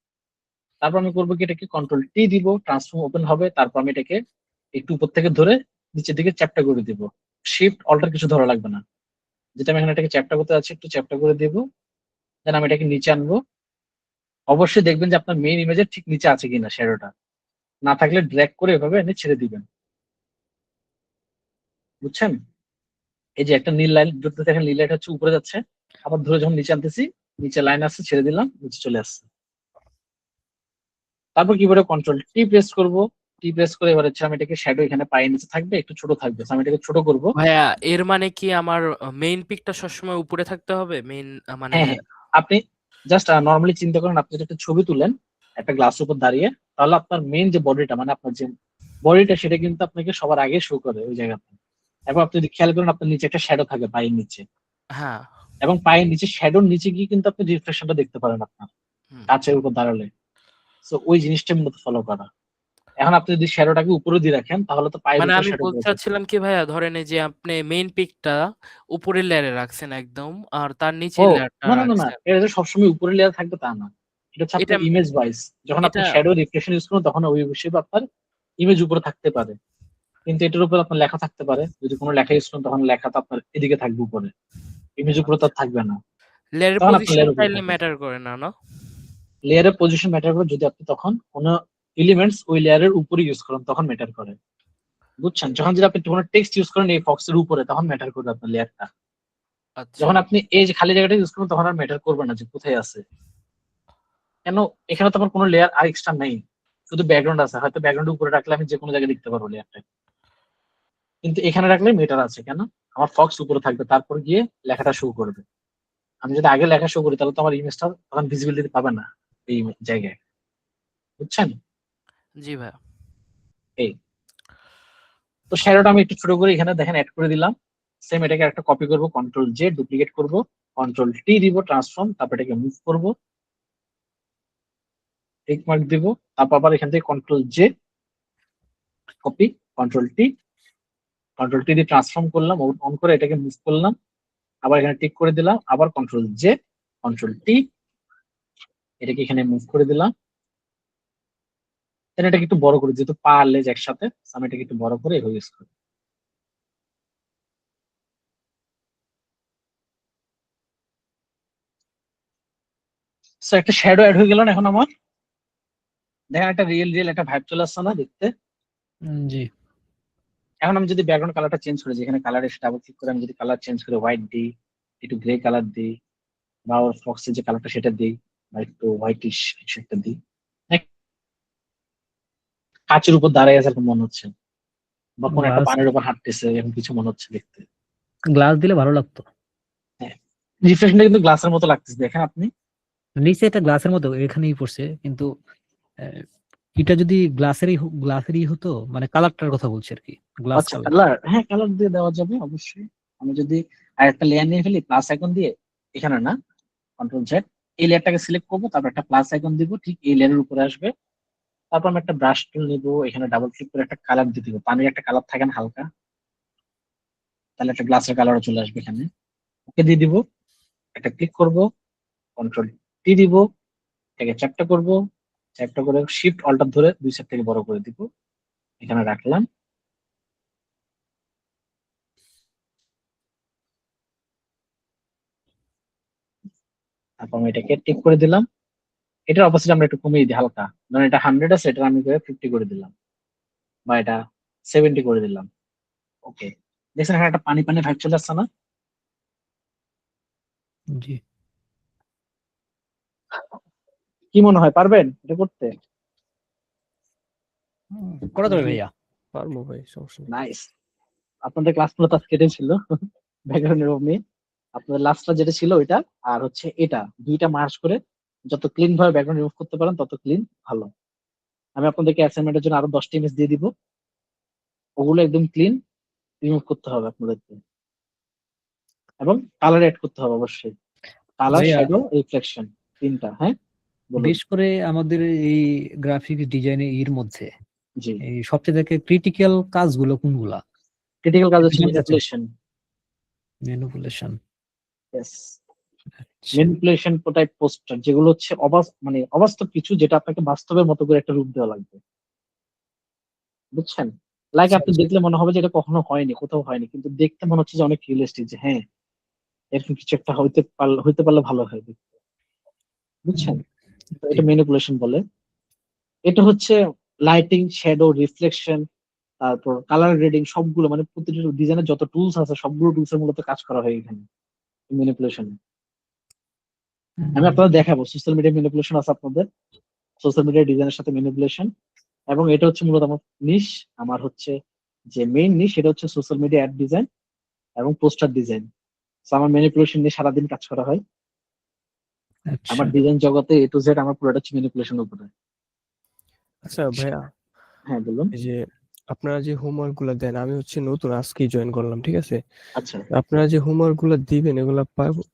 তারপর আমি করবো কি, এটাকে কন্ট্রোল টি দিব, ট্রান্সফর্ম ওপেন হবে। তারপর আমি এটাকে একটু উপর থেকে ধরে নিচের দিকে চ্যাপ্টা করে দিব। শিফট অল্টার কিছু ধরা লাগবে না, যেটা আমি এখানে এটাকে চ্যাপ্টা করতে যাচ্ছি একটু চ্যাপ্টা করে দিব। দেন আমি এটাকে নিচে আনবো। অবশ্যই দেখবেন যে আপনার মেইন ইমেজের ঠিক নিচে আছে কিনা শ্যাডোটা, না থাকলে ড্র্যাগ করে এভাবে এনে ছেড়ে দিবেন, বুঝছেন? এই যে একটা নীল লাইন, যত দেখেন নীল লাইট হচ্ছে উপরে যাচ্ছে, আবার ধরে যখন নিচে আনতেছি নিচে লাইন আসছে, ছেড়ে দিলাম, নিচে চলে আসছে। তারপর কিবোর্ডে কন্ট্রোল টি প্রেস করব, টি প্রেস করে এবার হচ্ছে আমি এটাকে শ্যাডো এখানে পায়ের নিচে থাকবে, একটু ছোট থাকবে, আমি এটাকে ছোট করব। ভাইয়া এর মানে কি আমার মেইন পিকটা সবসময় উপরে থাকতে হবে? মেইন মানে হ্যাঁ হ্যাঁ, আপনি জাস্ট নর্মালি চিন্তা করেন, আপনি যদি একটা ছবি তুলেন একটা গ্লাসের উপর দাঁড়িয়ে, তাহলে আপনার মেইন যে বডিটা, মানে আপনার যে বডিটা, সেটা কিন্তু আপনাকে সবার আগে শো করে ওই জায়গাতে। এবং আপনি যদি খেয়াল করেন আপনার নিচে একটা শ্যাডো থাকে পায়ের নিচে, হ্যাঁ। এবং পায়ের নিচে শ্যাডোর নিচে গিয়ে কিন্তু আপনি রিফ্লেকশনটা দেখতে পারেন আপনার হুম। কাঁচের উপর দাঁড়ালে। সো ওই জিনিসটা মূলত ফলো করা। এখন আপনি যদি শ্যাডোটাকে উপরে দিয়ে রাখেন তাহলে তো পায়ের মানে উপরে আমি শ্যাডো বলতে পড়ে থাকবে। চাচ্ছিলাম কি ভাইয়া, ধরেন এই যে আপনি মেইন পিকটা উপরের লেয়ারে রাখছেন একদম, আর তার ও নিচের লেয়ারটা না না না না, রাখছেন। এটা যে সবসময় উপরে লেয়ার থাকবে তা না, এটা হচ্ছে এটা আপনার ইমেজ ওয়াইজ। যখন আপনি এটা শ্যাডো রিফ্লেকশন ইউজ করুন তখন ওই হিসেবে আপনার ইমেজ উপরে থাকতে পারে, কিন্তু এটার উপর আপনার লেখা থাকতে পারে। যদি কোনো লেখা ইউজ করেন তখন লেখাটা আপনার এদিকে থাকবে উপরে, ইমেজ উপরে তো আর থাকবে না, লেয়ারের তখন আপনার পজিশন লেয়ার উপরে চাইলে থাকবে। ম্যাটার করে না, না? লেয়ারের পজিশন ম্যাটার করে যদি আপনি তখন কোনো এলিমেন্টস ওই লেয়ারের উপরে ইউজ করেন তখন ম্যাটার করে, বুঝছেন? যখন যদি আপনি কোনো টেক্সট ইউজ করেন এই ফক্সের উপরে তখন ম্যাটার করবে আপনার লেয়ারটা। আচ্ছা। যখন আপনি এই যে খালি জায়গাটা ইউজ করবেন তখন আর ম্যাটার করবে না যে কোথায় আছে, কেন এখানে তো আমার কোনো লেয়ার আর এক্সট্রা নেই, শুধু ব্যাকগ্রাউন্ড আছে। হয়তো ব্যাকগ্রাউন্ড উপরে রাখলে আমি যে কোনো জায়গায় দেখতে পারবো লেয়ারটা, কিন্তু এখানে রাখলে মেটার আছে কেন, আমার ফক্স উপরে থাকবে, তারপর গিয়ে লেখাটা শো করবে। আমি যদি আগে লেখা শো করি তাহলে তো আমার ইমেজটা তখন ভিজিবিলিটি পাবে না এই জায়গায়, বুঝছেন? জি ভাইয়া। এই তো শ্যাডোটা আমি একটু ছোট করে এখানে দেখেন অ্যাড করে দিলাম। সেম এটাকে একটা কপি করব, কন্ট্রোল জে ডুপ্লিকেট করব, কন্ট্রোল টি দিব ট্রান্সফর্ম, তারপর এটাকে মুভ করব, টিক মার্ক দিব, তারপর আবার এখান থেকে control J copy, control T দিয়ে ট্রান্সফর্ম করলাম, অন করে এটাকে মুভ করলাম, আবার এখানে টিক করে দিলাম, আবার কন্ট্রোল জে কন্ট্রোল টি, এটাকে এখানে মুভ করে দিলাম। দেন এটাকে একটু বড় করে, যেহেতু পা আর লেজ একসাথে, আমি এটাকে একটু বড় করে এভাবে ইউজ করি। সো একটা শ্যাডো অ্যাড হয়ে গেল না এখন আমার, দেখেন একটা রিয়েল একটা ভাইব চলে আসছে না দেখতে? জি। এখন আমি যদি ব্যাকগ্রাউন্ড কালারটা চেঞ্জ করি, যেখানে কালার এসে ডাবল ক্লিক করে আমি যদি কালার চেঞ্জ করে হোয়াইট দিই, একটু গ্রে কালার দিই, বা ওর ফক্সের যে কালারটা সেটা দিই, বা একটু হোয়াইটিশ কিছু একটা দিই, কাঁচের উপর দাঁড়ায় আছে এরকম মনে হচ্ছে, বা কোনো একটা গ্লাস পানির উপর হাঁটতেছে এরকম কিছু মনে হচ্ছে দেখতে। গ্লাস দিলে ভালো লাগতো। হ্যাঁ, রিফ্রেশনটা কিন্তু গ্লাসের মতো লাগতেছে, দেখেন আপনি। নিচে এটা গ্লাসের মতো এখানেই পড়ছে, কিন্তু আহ, এটা যদি গ্লাসেরই হতো, মানে কালারটার কথা বলছি আর কি, গ্লাস আচ্ছা কালার। কালার, হ্যাঁ কালার দিয়ে দেওয়া যাবে অবশ্যই। আমি যদি আরেকটা লেয়ার নিয়ে ফেলি প্লাস আইকন দিয়ে, এখানে না, কন্ট্রোল জেড, এই লেয়ারটাকে সিলেক্ট করবো, তারপর একটা প্লাস আইকন দিব, ঠিক এই লেয়ারের উপরে আসবে। তারপর আমি একটা ব্রাশ টুল নিবো, এখানে ডাবল ক্লিক করে একটা কালার দিয়ে দিব, পানির একটা কালার থাকে না হালকা, তাহলে একটা গ্লাসের কালারও চলে আসবে এখানে। ওকে দিয়ে দিব, একটা ক্লিক করব, কন্ট্রোল টি দিব, এটাকে চ্যাপ্টা করব, চ্যাপ্টা করে শিফট অল্টার ধরে দুই সাইড থেকে বড় করে দিব, এখানে রাখলাম। তারপর আমি এটাকে টিক করে দিলাম। এটার অপোজিট আমরা একটু কমিয়ে দিই হালকা, ধরেন এটা 100 আছে, এটা আমি করে 50 করে দিলাম, বা এটা 70 করে দিলাম। ওকে, দেখছেন এখানে একটা পানি পানি ভাব চলে আসছে না? জি। কি মনে হয় পারবেন এটা করতে? করা যাবে ভাইয়া। পারবো ভাই, সমস্যা নেই। নাইস। আপনাদের ক্লাসগুলো তো কেটে ছিল ব্যাকগ্রাউন্ডের নিয়ে, আপনাদের লাস্টটা যেটা ছিল ওইটা আর হচ্ছে এটা দুইটা মার্জ করে যত ক্লিন ভাবে ব্যাকগ্রাউন্ড রিমুভ করতে পারেন তত ক্লিন ভালো। আমি আপনাদেরকে অ্যাসাইনমেন্টের জন্য আরো 10টা ইমেজ দিয়ে দিব, ওগুলো একদম ক্লিন রিমুভ করতে হবে আপনাদেরকে, এবং কালার এড করতে হবে অবশ্যই, কালার ভাইয়া শ্যাডো রিফ্লেকশন তিনটা। হ্যাঁ বলুন। বিশেষ করে আমাদের এই গ্রাফিক্স ডিজাইনের এর মধ্যে জি, এই সবচেয়ে ক্রিটিক্যাল কাজগুলো কোনগুলা? ক্রিটিক্যাল কাজ হচ্ছে জানতে চাচ্ছি। ম্যানিপুলেশন। ম্যানিপুলেশন। ইয়েস, আচ্ছা, ম্যানিপুলেশন টাইপ পোস্টার, যেগুলো হচ্ছে মানে অবাস্তব কিছু, যেটা আপনাকে বাস্তবের মতো করে একটা রূপ দেওয়া লাগবে, বুঝছেন? লাইক আচ্ছা, আপনি আচ্ছা। দেখলে মনে হবে যে এটা কখনো হয়নি, কোথাও হয়নি, কিন্তু দেখতে মনে হচ্ছে যে অনেক রিয়েলিস্টিক, যে হ্যাঁ এরকম কিছু একটা হইতে পারলে ভালো হয় দেখতে, বুঝছেন? তো জি। এটা ম্যানিপুলেশন বলে। এটা হচ্ছে লাইটিং, শ্যাডো, রিফ্লেকশন, তারপর কালার গ্রেডিং, সবগুলো মানে প্রতিটি ডিজাইনের যত টুলস আছে সবগুলো টুলস এর মূলত কাজ করা হয় এখানে ম্যানিপুলেশনে। আমি আপনাদের দেখাবো সোশ্যাল মিডিয়া ম্যানিপুলেশন আছে আপনাদের, সোশ্যাল মিডিয়া ডিজাইনের সাথে ম্যানিপুলেশন। এবং এটা হচ্ছে মূলত আমার নিশ, আমার হচ্ছে যে মেইন নিশ সেটা হচ্ছে সোশ্যাল মিডিয়া অ্যাড ডিজাইন এবং পোস্টার ডিজাইন। আমার ম্যানিপুলেশন নিয়ে সারাদিন কাজ করা হয়। আচ্ছা। আমার ডিজাইন জগতে এ টু জেড আমার পুরোটা হচ্ছে ম্যানিপুলেশন উপরে। আচ্ছা ভাইয়া, হ্যাঁ বলুন। এই যে আপনারা যে হোমওয়ার্ক গুলো দেন, আমি হচ্ছে নতুন আজকেই জয়েন করলাম, ঠিক আছে? আচ্ছা আপনারা যে হোমওয়ার্ক গুলো দিবেন এগুলা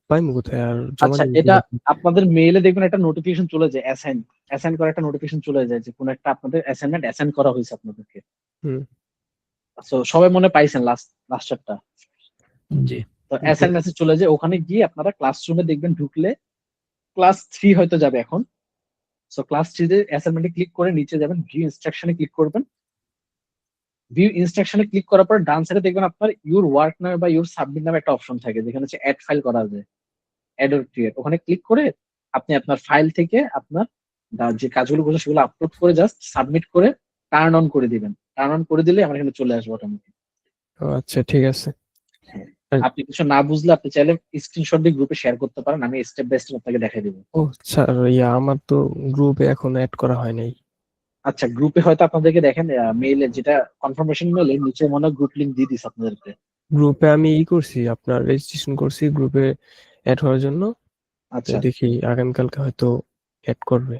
পাইমু কোথায় আর জমা আচ্ছা, দিব এটা কিভাবে? আপনাদের মেইলে দেখবেন একটা নোটিফিকেশন চলে যায়, অ্যাসাইন করা একটা নোটিফিকেশন চলে যায় যে কোনো একটা আপনাদের অ্যাসাইনমেন্ট অ্যাসাইন করা হয়েছে আপনাদেরকে। হুম। তো সবাই মনে পাইছেন লাস্টারটা। জি। তো অ্যাসাইন মেসেজ চলে যায়, ওখানে গিয়ে আপনারা ক্লাসরুমে দেখবেন ঢুকলে ক্লাস 3 হয়তো যাবে এখন। সো ক্লাস 3 তে অ্যাসাইনমেন্টে ক্লিক করে নিচে যাবেন, ভিউ ইনস্ট্রাকশনে ক্লিক করবেন। ভিউ ইনস্ট্রাকশনে ক্লিক করার পর ডান সাইডে দেখবেন আপনার ইউর ওয়ার্ক নামে বা ইউর সাবমিট নামে একটা অপশন থাকে, যেখানে হচ্ছে অ্যাড ফাইল করা যায়, অ্যাড অর ক্রিয়েট। ওখানে ক্লিক করে আপনি আপনার ফাইল থেকে আপনার যে কাজগুলো করছেন সেগুলো আপলোড করে জাস্ট সাবমিট করে টার্ন অন করে দিবেন। টার্ন অন করে দিলে আমার এখানে চলে আসবে অটোমেটিক। ও আচ্ছা, ঠিক আছে। আপনি কিছু না বুঝলে আপনি চাইলে স্ক্রিনশট দিয়ে গ্রুপে শেয়ার করতে পারেন, আমি স্টেপ বাই স্টেপ আপনাকে দেখাই দিব। ও স্যার, আমার তো গ্রুপে এখন অ্যাড করা হয় নাই। আচ্ছা, গ্রুপে হয়তো আপনাদেরকে দেখেন মেইলে, যেটা কনফার্মেশন মেইলে নিচে মনে হয় গ্রুপ লিংক দিয়ে দিস আপনাদেরকে। গ্রুপে আমি করছি, আপনার রেজিস্ট্রেশন করছি গ্রুপে অ্যাড হওয়ার জন্য। তো আচ্ছা দেখি আগামীকালকে হয়তো অ্যাড করবে।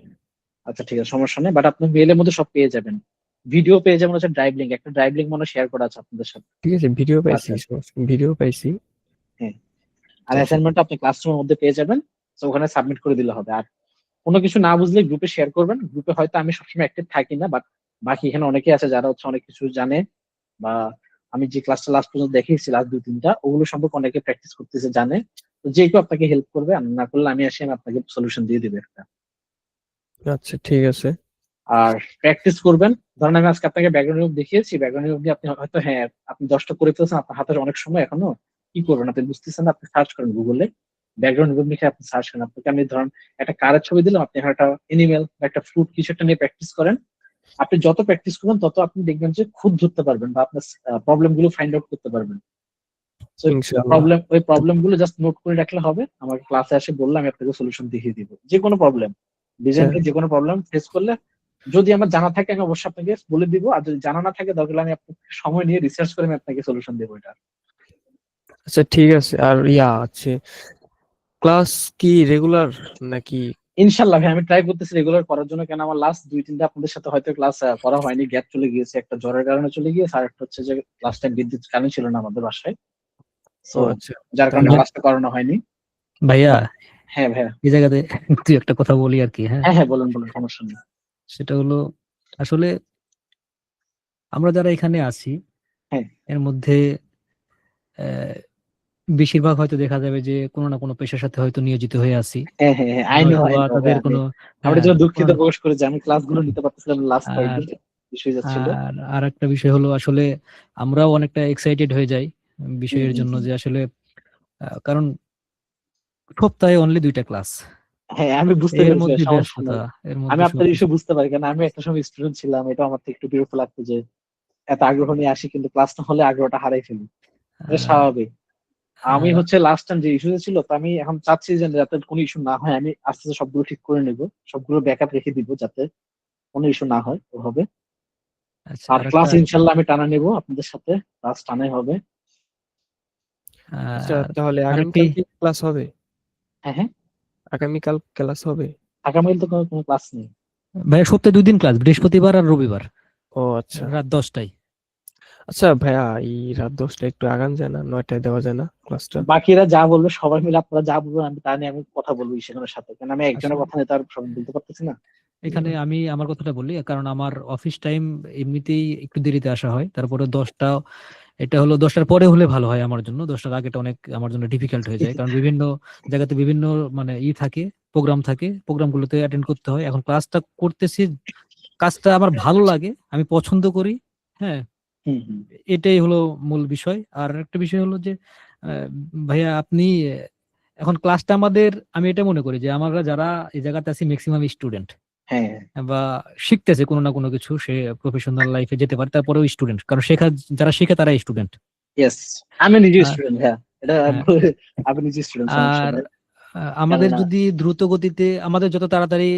আচ্ছা ঠিক আছে, সমস্যা নেই, বাট আপনি মেইলের মধ্যে সব পেয়ে যাবেন। ভিডিও পেয়ে যাবেন, হচ্ছে ড্রাইভ লিংক, একটা ড্রাইভ লিংক মনে শেয়ার করা আছে আপনাদের সাথে। ঠিক আছে, ভিডিও পাইছি, আচ্ছা ভিডিও পাইছি। হ্যাঁ, আর অ্যাসাইনমেন্ট আপনি ক্লাসরুমের মধ্যে পেয়ে যাবেন, তো ওখানে সাবমিট করে দিলে হবে। আর কোনো কিছু না বুঝলে গ্রুপে শেয়ার করবেন। গ্রুপে হয়তো আমি সবসময় অ্যাক্টিভ থাকি না, বাট বাকি এখানে অনেকে আছে যারা হচ্ছে অনেক কিছু জানে, বা আমি যে ক্লাসটা লাস্ট পর্যন্ত দেখিয়েছি লাস্ট 2-3টা, ওগুলো সম্পর্কে অনেকে প্র্যাকটিস করতেছে, জানে। তো যে কেউ আপনাকে হেল্প করবে, আর না করলে আমি আপনাকে সলিউশন দিয়ে দিবে একটা। আচ্ছা ঠিক আছে। আর প্র্যাকটিস করবেন। ধরেন আমি আজকে আপনাকে ব্যাকগ্রাউন্ড রিমুভ দেখিয়েছি, ব্যাকগ্রাউন্ড রিমুভ দিয়ে আপনি হয়তো হ্যাঁ আপনি 10টা করে ফেলছেন, আপনার হাতে অনেক সময় এখনো, কি করবেন আপনি বুঝতেছেন না, আপনি সার্চ করেন গুগলে ব্যাকগ্রাউন্ড রিমুভ লিখে আপনি সার্চ করেন। আপনাকে আমি ধরেন একটা কারের ছবি দিলাম, আপনি একটা এনিমেল বা একটা ফ্রুট কিছু একটা নিয়ে প্র্যাকটিস করেন। আপনি যত প্র্যাকটিস করবেন তত আপনি দেখবেন যে খুদ ধরতে পারবেন, বা আপনার প্রবলেম গুলো ফাইন্ড আউট করতে পারবেন। ইনশাআল্লাহ। ওই প্রবলেম গুলো জাস্ট নোট করে রাখলে হবে, আমার ক্লাসে এসে বললে আমি আপনাকে সলিউশন দেখিয়ে দিব। যে কোনো প্রবলেম, ডিজাইনের যে কোনো প্রবলেম ফেস করলে যদি আমার জানা থাকে আমি অবশ্যই আপনাকে বলে দিব, আর যদি জানা না থাকে দরকার হলে আমি আপনাকে সময় নিয়ে রিসার্চ করে আমি আপনাকে সলিউশন দেবো এটা। আচ্ছা ঠিক আছে। আর আছে ক্লাস কি রেগুলার নাকি? ইনশাল্লাহ ভাই, আমি ট্রাই করতেছি রেগুলার করার জন্য, কেন আমার লাস্ট 2-3টা আপনাদের সাথে হয়তো ক্লাস করা হয়নি, গ্যাপ চলে গিয়েছে, একটা জ্বরের কারণে চলে গিয়েছে, আর একটা হচ্ছে যে লাস্ট টাইম বিদ্যুৎ কারেন্ট ছিল না আমাদের বাসায়, ও তো আচ্ছা, যার কারণে তাহলে- ক্লাসটা করানো হয়নি। ভাইয়া, হ্যাঁ ভাইয়া। এই জায়গাতে তুই একটা কথা বলি আর কি। হ্যাঁ, হ্যাঁ হ্যাঁ বলুন বলুন, সমস্যা নেই। সেটা হলো আসলে আমরা যারা এখানে আছি হ্যাঁ। এর মধ্যে আহ, বেশিরভাগ হয়তো দেখা যাবে যে কোনো না কোনো পেশার সাথে হয়তো নিয়োজিত হয়ে আছি। হ্যাঁ হ্যাঁ হ্যাঁ, আই নো হয়তো বা তাদের কোনো আমরা হ্যাঁ, জন্য দুঃখিত কোনো- প্রকাশ করে যে আমি ক্লাসগুলো নিতে পারতেছিলাম লাস্ট আর কয়েকদিন, বিষয় যাচ্ছিল। আর একটা বিষয় হলো আসলে আমরাও অনেকটা এক্সাইটেড হয়ে যাই বিষয়ের হুম, জন্য, হুম। যে আসলে কারণ সপ্তাহে অনলি 2টা ক্লাস, হ্যাঁ আমি বুঝতে এর পেরেছি ভাই, মধ্যে সমস্যা ব্যস্ততা, নাই। এর আমি মধ্যে আপনার সবকিছু। ইস্যু বুঝতে পারি, কারণ আমি একটা সময় স্টুডেন্ট ছিলাম, এটা আমার থেকে একটু বিরক্ত লাগতো যে এত আগ্রহ নিয়ে আসি কিন্তু ক্লাস না হলে আগ্রহটা হারাই ফেলি। এটা আহ, স্বাভাবিক। আমি আহ, হচ্ছে লাস্ট টাইম যে ইস্যু ছিল, তো আমি এখন চাচ্ছি যে যাতে কোনো ইস্যু না হয়, আমি আস্তে আস্তে সবগুলো ঠিক করে নেব, সবগুলো ব্যাকআপ রেখে দিব যাতে কোনো ইস্যু না হয় ওভাবে। আচ্ছা, আর আর ক্লাস একটা ইনশাল্লাহ আমি টানা নেব আপনাদের সাথে, ক্লাস টানাই হবে। আচ্ছা তাহলে আরেকটি আগামীকাল কি ক্লাস হবে? হ্যাঁ হ্যাঁ, আগামীকাল ক্লাস হবে? আগামী তো কোনো ক্লাস নেই। ভাইয়া সপ্তাহে 2 দিন ক্লাস, বৃহস্পতিবার আর রবিবার ও আচ্ছা। রাত 10টায়। আচ্ছা ভাইয়া, এই রাত 10টা একটু আগান যায় না? 9টায় দেওয়া যায় না ক্লাসটা? বাকিরা যা বলবে সবাই মিলে আপনারা যা বলবেন আমি তা নিয়ে আমি কথা বলবো সেখানের সাথে, কারণ আমি একজনের আসলে কথা নিয়ে তার সব বলতে পারতেছি না। এখানে আমি আমার কথাটা বলি, কারণ আমার অফিস টাইম এমনিতেই একটু দেরিতে আসা হয়, তারপরে 10টা, এটা হলো 10টার পরে হলে ভালো হয় আমার জন্য, 10টার আগেটা অনেক আমার জন্য ডিফিকাল্ট হয়ে যায়, কারণ বিভিন্ন জায়গাতে বিভিন্ন মানে থাকে, প্রোগ্রাম থাকে, প্রোগ্রামগুলোতে অ্যাটেন্ড করতে হয়। এখন ক্লাসটা করতেছি, কাজটা আমার ভালো লাগে, আমি পছন্দ করি। হ্যাঁ, হুম হুম। এটাই হলো মূল বিষয়। আর একটা বিষয় হলো যে ভাইয়া আপনি এখন ক্লাসটা আমাদের, আমি এটা মনে করি যে আমরা যারা এই জায়গাতে আছি ম্যাক্সিমাম স্টুডেন্ট হ্যাঁ বা শিখতেছে কোনো না কোনো কিছু, সে প্রফেশনাল লাইফে যেতে পারে, তারপরেও স্টুডেন্ট, কারণ যারা শেখে তারা স্টুডেন্ট। ইয়েস, আমি নিজে স্টুডেন্ট, হ্যাঁ এটা হ্যাঁ, আমি নিজে স্টুডেন্ট, সমস্যা আর নেই। আমাদের কেননা যদি দ্রুত গতিতে, আমাদের যত তাড়াতাড়ি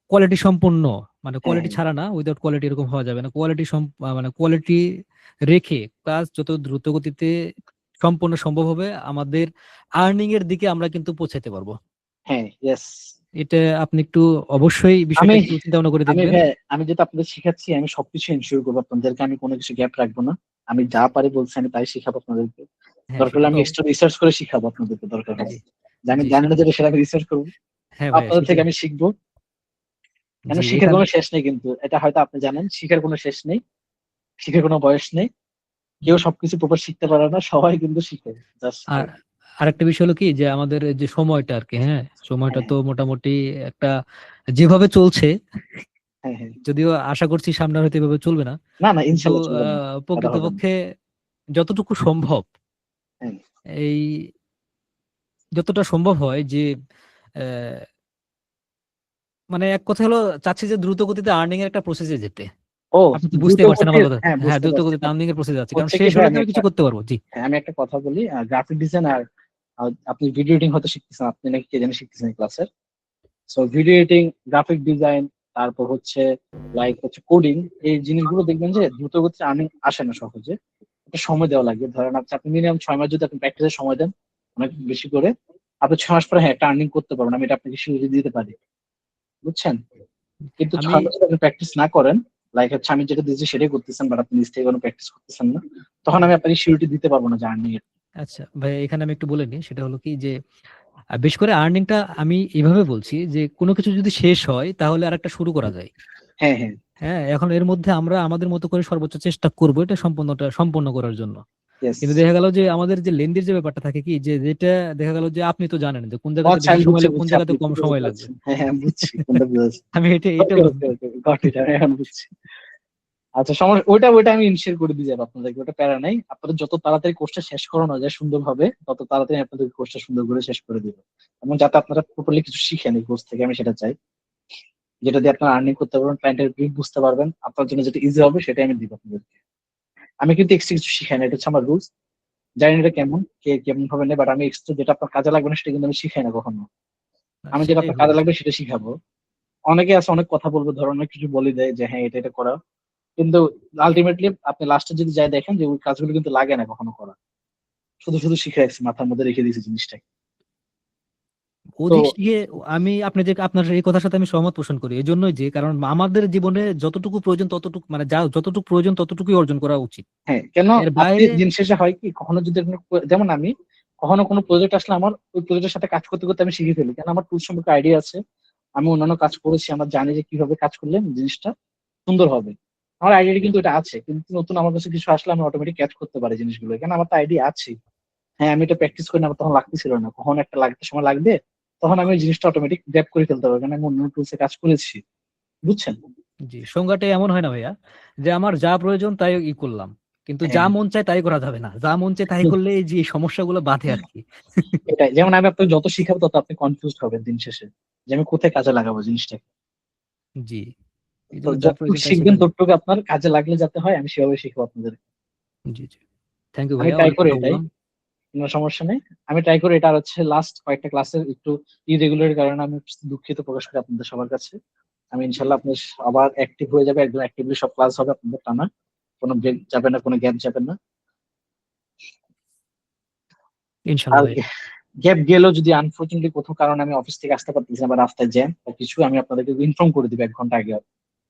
কোয়ালিটি সম্পন্ন, মানে হ্যাঁ কোয়ালিটি ছাড়া না, উইদাউট কোয়ালিটি এরকম হওয়া যাবে না, কোয়ালিটি মানে কোয়ালিটি রেখে ক্লাস যত দ্রুত গতিতে সম্পূর্ণ সম্ভব হবে, আমাদের আর্নিং এর দিকে আমরা কিন্তু পৌঁছাতে পারবো। হ্যাঁ ইয়েস। এটা আপনি একটু অবশ্যই বিষয়টা আমি একটু চিন্তা ভাবনা করে আমি দেখবেন। হ্যাঁ, আমি যেটা আপনাদের শিখাচ্ছি আমি সবকিছু এনশিওর করবো আপনাদেরকে, আমি কোনো কিছু গ্যাপ রাখবো না। আমি যা পারি বলছি আমি তাই শিখাবো আপনাদেরকে। হ্যাঁ, দরকার সেটা হলে তো আমি এক্সট্রা রিসার্চ করে শিখাবো আপনাদেরকে, দরকার হয় জি যে আমি জি জানি না সেটা, যেটা সেটা আমি রিসার্চ করবো, হ্যাঁ ভাইয়া আপনাদের সেটা, থেকে আমি শিখবো। কেন জি শিখার এখানে। কোনো শেষ নেই, কিন্তু এটা হয়তো আপনি জানেন, শিখার কোনো শেষ নেই, শিখার কোনো বয়স নেই, কেউ সবকিছু প্রপার শিখতে পারে না, সবাই কিন্তু শিখে জাস্ট। আর আরেকটা বিষয় হলো কি যে আমাদের যে সময়টা আর কি, হ্যাঁ সময়টা হ্যাঁ তো মোটামুটি একটা যেভাবে চলছে, হ্যাঁ হ্যাঁ। যদিও আশা করছি সামনে হয়তো এভাবে চলবে না, না না, কিন্তু ইনশাল্লাহ চলবে না, এটা হবে না। প্রকৃতপক্ষে যতটুকু সম্ভব, হ্যাঁ এই যতটা সম্ভব হয় যে আহ, মানে এক কথা হলো চাচ্ছি যে দ্রুত গতিতে আর্নিং এর একটা প্রসেসে যেতে। ও, আপনি তো দ্রুত বুঝতে পারছেন আমার গতির, কথা। হ্যাঁ হ্যাঁ, বুঝতে দ্রুত পারছি। গতিতে আর্নিং এর প্রসেসে যাচ্ছে, কারণ হচ্ছে কি শেষ ভাই, হলে তো আমি আমি একটা, কিছু করতে পারবো। জি হ্যাঁ আমি একটা কথা বলি, গ্রাফিক ডিজাইন আর আপনি ভিডিও এডিটিং হয়তো শিখতেছেন, আপনি নাকি কে জানি শিখতেছেন ক্লাসের। So video editing, graphic design, তারপর হচ্ছে লাইক হচ্ছে কোডিং, এই জিনিসগুলো দেখবেন যে দ্রুত গতিতে আর্নিং আসে না সহজে, একটা সময় দেওয়া লাগে। ধরেন আপনি মিনিমাম 6 মাস যদি আপনি প্র্যাকটিসের সময় দেন অনেক বেশি করে, আপনি 6 মাস পরে হ্যাঁ একটা আর্নিং করতে পারবেন, আমি এটা আপনাকে শিখিয়ে দিতে পারি, বুঝছেন। কিন্তু আমি 6 মাস যদি আপনি প্র্যাকটিস না করেন, লাইক হচ্ছে আমি যেটা দিচ্ছি সেটাই করতেছেন বাট আপনি নিজ থেকে কোনো প্র্যাকটিস করতেছেন না, তখন আমি আপনাকে সিউরিটি দিতে পারবো না যে আর্নিং এর। আচ্ছা ভাই, এখানে আমি একটু বলে নিই, সেটা হলো কি যে বেশ করে আর্নিংটা আমি এভাবে বলছি যে কোনো কিছু যদি শেষ হয় তাহলে আরেকটা শুরু করা যায়। হ্যাঁ হ্যাঁ হ্যাঁ, এখন এর মধ্যে আমরা আমাদের মতো করে সর্বোচ্চ চেষ্টা করবো এটা সম্পূর্ণ করার জন্য। ইয়েস। কিন্তু দেখা গেল যে আমাদের যে লেন্থের যে ব্যাপারটা থাকে কি, যে যেটা দেখা গেল যে আপনি তো জানেন যে কোন ও জায়গাতে আচ্ছা, বেশি আমি সময় বুঝছি লাগবে, কোন বুঝছি জায়গাতে আপনি কম কি সময় বলতে লাগবে। চাচ্ছেন, হ্যাঁ হ্যাঁ বুঝছি কোনটা বুঝছি। আমি এটা ওকে ওকে বলছি। ওকে, গট ইট, আমি এখন বুঝছি। আচ্ছা সমস্যা, ওইটা আমি ইনশিওর করে দিয়ে যাবো আপনাদেরকে, ওটা প্যারা নাই। আপনাদের যত তাড়াতাড়ি কোর্সটা শেষ করানো যায় সুন্দরভাবে, তত তাড়াতাড়ি আপনাদের কোর্সটা সুন্দর করে শেষ করে দিব, এবং যাতে আপনারা প্রপারলি কিছু শিখেন এই কোর্স থেকে, আমি সেটা চাই। যেটা দিয়ে আপনারা আর্নিং করতে পারবেন, ক্লায়েন্টের ব্রিফ বুঝতে পারবেন, আপনার জন্য যেটা ইজি হবে সেটাই আমি দিব আপনাদেরকে। আমি কিন্তু এক্সট্রা কিছু শিখাই না, এটা হচ্ছে আমার রুলস। জানি না এটা কেমন, কে কেমন হবে না, বাট আমি এক্সট্রা যেটা আপনার কাজে লাগবে না সেটা কিন্তু আমি শিখাই না কখনো। আমি যেটা সেটাই আপনার ভালো। কাজে লাগবে সেটা শিখাবো। অনেকে আছে অনেক কথা বলবে, ধরো অনেক কিছু বলে দেয় যে হ্যাঁ এটা এটা করা, কিন্তু আলটিমেটলি আপনি লাস্টে যদি যাই দেখেন যে ওই কাজগুলো কিন্তু লাগে না কখনো করা, শুধু শুধু শিখে রাখছি, মাথার মধ্যে রেখে দিয়েছি জিনিসটা। তো অধিক শিখে, আমি আপনি যে আপনার এই কথার সাথে আমি সহমত পোষণ করি, এই জন্যই যে কারণ আমাদের জীবনে যতটুকু প্রয়োজন ততটুকু, মানে যা যতটুকু প্রয়োজন ততটুকুই অর্জন করা উচিত। হ্যাঁ, কেন এর আপনি বাইরে, দিন শেষে হয় কি, কখনো যদি যেমন আমি কখনো কোনো প্রজেক্ট আসলে আমার ওই প্রজেক্টের সাথে কাজ করতে করতে আমি শিখে ফেলি, কেন আমার টুল সম্পর্কে আইডিয়া আছে, আমি অন্যান্য কাজ করেছি, আমার জানি যে কিভাবে কাজ করলে জিনিসটা সুন্দর হবে। আমার আইডিয়া কিন্তু এটা আছে, কিন্তু নতুন আমার কাছে কিছু আসলে আমি অটোমেটিক ক্যাচ করতে পারি জিনিসগুলো, কেন আমার তো আইডিয়া আছে। হ্যাঁ আমি এটা প্র্যাকটিস করি না, আমার তখন লাগতেছিল না, কখন একটা লাগতে সময় লাগবে, তখন আমি ওই জিনিসটা অটোমেটিক গ্র্যাব করে ফেলতে পারবো, কারণ আমি অন্য টুলসে কাজ করেছি, বুঝছেন। জি সংজ্ঞাটা এমন হয় না ভাইয়া যে আমার যা প্রয়োজন তাই করলাম, কিন্তু যা হ্যাঁ মন চায় তাই করা যাবে না, যা মন চায় তাই করলে এই যে এই সমস্যাগুলো বাধে আর কি। এটাই, যেমন আমি আপনাকে যত শিখাবো তত আপনি কনফিউজ হবেন দিন শেষে, যে আমি কোথায় কাজে লাগাবো জিনিসটা। জি, এই তো জন্য যা যতটুকু প্রয়োজন তাই শিখবেন শেখা যায়। ততটুকু আপনার কাজে লাগলে যাতে হয়, আমি সেভাবে শিখবো আপনাদের। জি জি, থ্যাংক ইউ আমি ভাইয়া, ট্রাই অনেক করি কথা এটাই, বললাম। কোনো সমস্যা নেই। আমি ট্রাই করি এটা, আর হচ্ছে লাস্ট কয়েকটা ক্লাসের একটু ইরেগুলার কারণে আমি দুঃখিত প্রকাশ করি আপনাদের সবার কাছে। আমি ইনশাল্লাহ আপনার আবার অ্যাক্টিভ হয়ে যাবে, একদম অ্যাক্টিভলি সব ক্লাস হবে আপনাদের টানা, কোনো ব্রেক যাবে না, কোনো গ্যাপ যাবে না। ইনশাল্লাহ আর ভাইয়া। গ্যাপ গেলেও যদি আনফর্চুনেটলি কোথাও কারণে আমি অফিস থেকে আসতে পারতেছি না বা রাস্তায় জ্যাম বা কিছু, আমি আপনাদেরকে ইনফর্ম করে দিবো 1 ঘন্টা আগে,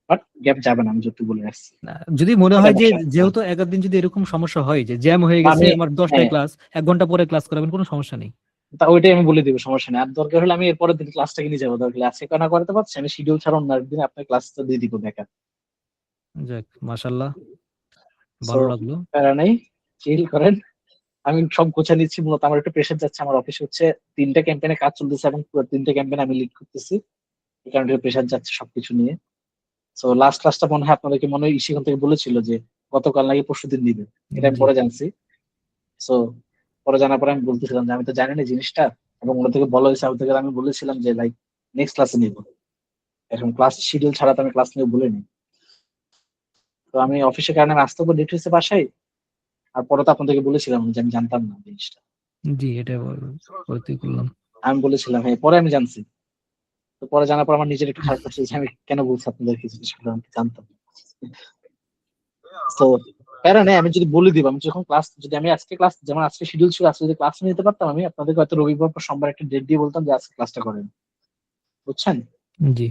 বাট গ্যাপ যাবে না, আমি যতটুকু বলে রাখছি। না, যদি মনে হয় যে অবশ্যই। যেহেতু এক দিন যদি এরকম সমস্যা হয় যে জ্যাম হয়ে গেছে আমি- আমার 10টায় হ্যাঁ। ক্লাস, 1 ঘন্টা পরে ক্লাস করাবেন, কোনো সমস্যা নেই। তা ওইটাই আমি বলে দিব, সমস্যা নেই। আর দরকার হলে আমি এরপরের দিন ক্লাসটাকে নিয়ে যাবো, দরকার আজকে কেন করাতে পারছি, আমি শিডিউল ছাড়া অন্য একদিন আপনার ক্লাসটা দিয়ে দিব দেখা। যাক, মাশাআল্লাহ, So, ভালো লাগলো। প্যারা নেই, চিল করেন। আমি সব গোছা নিচ্ছি, মূলত আমার একটু প্রেশার যাচ্ছে। আমার অফিসে হচ্ছে 3টা ক্যাম্পেইনে কাজ চলতেছে এবং পুরো 3টে ক্যাম্পেইন আমি লিড করতেছি, এই কারণে প্রেশার যাচ্ছে সবকিছু নিয়ে। সো লাস্ট ক্লাসটা মনে হয় আপনাদেরকে মনে হয় ইসিখন থেকে বলেছিল যে গতকাল নাকি পরশুদিন দিবে, এটা আমি জি। পরে জানছি। সো পরে জানার পরে আমি বলতেছিলাম যে আমি তো জানি না জিনিসটা, এবং ওরা থেকে বলা হয়েছে, আমি বলেছিলাম যে লাইক নেক্সট ক্লাসে নিব, এখন ক্লাস শিডিউল ছাড়া তো আমি ক্লাস নিয়ে বলিনি। তো আমি অফিসের কারণে আমি আসতে লেট হয়েছে বাসায়, আর পরে তো আপনাদেরকে বলেছিলাম যে আমি জানতাম না জিনিসটা, জি, এটা করতে করলাম। আমি বলেছিলাম হ্যাঁ, পরে আমি জানছি। তো পরে জানার পর আমার নিজের একটু খারাপ লাগছে যে আমি কেন বলছি আপনাদেরকে, জিনিসগুলো আমি জানতাম। তো প্যারা নেই, আমি যদি বলে দিব, আমি যখন ক্লাস, যদি আমি আজকে ক্লাস, যেমন আজকে শিডিউল ছিল, আজকে যদি ক্লাস নিতে পারতাম, আমি আপনাদেরকে হয়তো রবিবার বা সোমবার একটা ডেট দিয়ে বলতাম যে আজকে ক্লাসটা করেন, বুঝছেন? জি,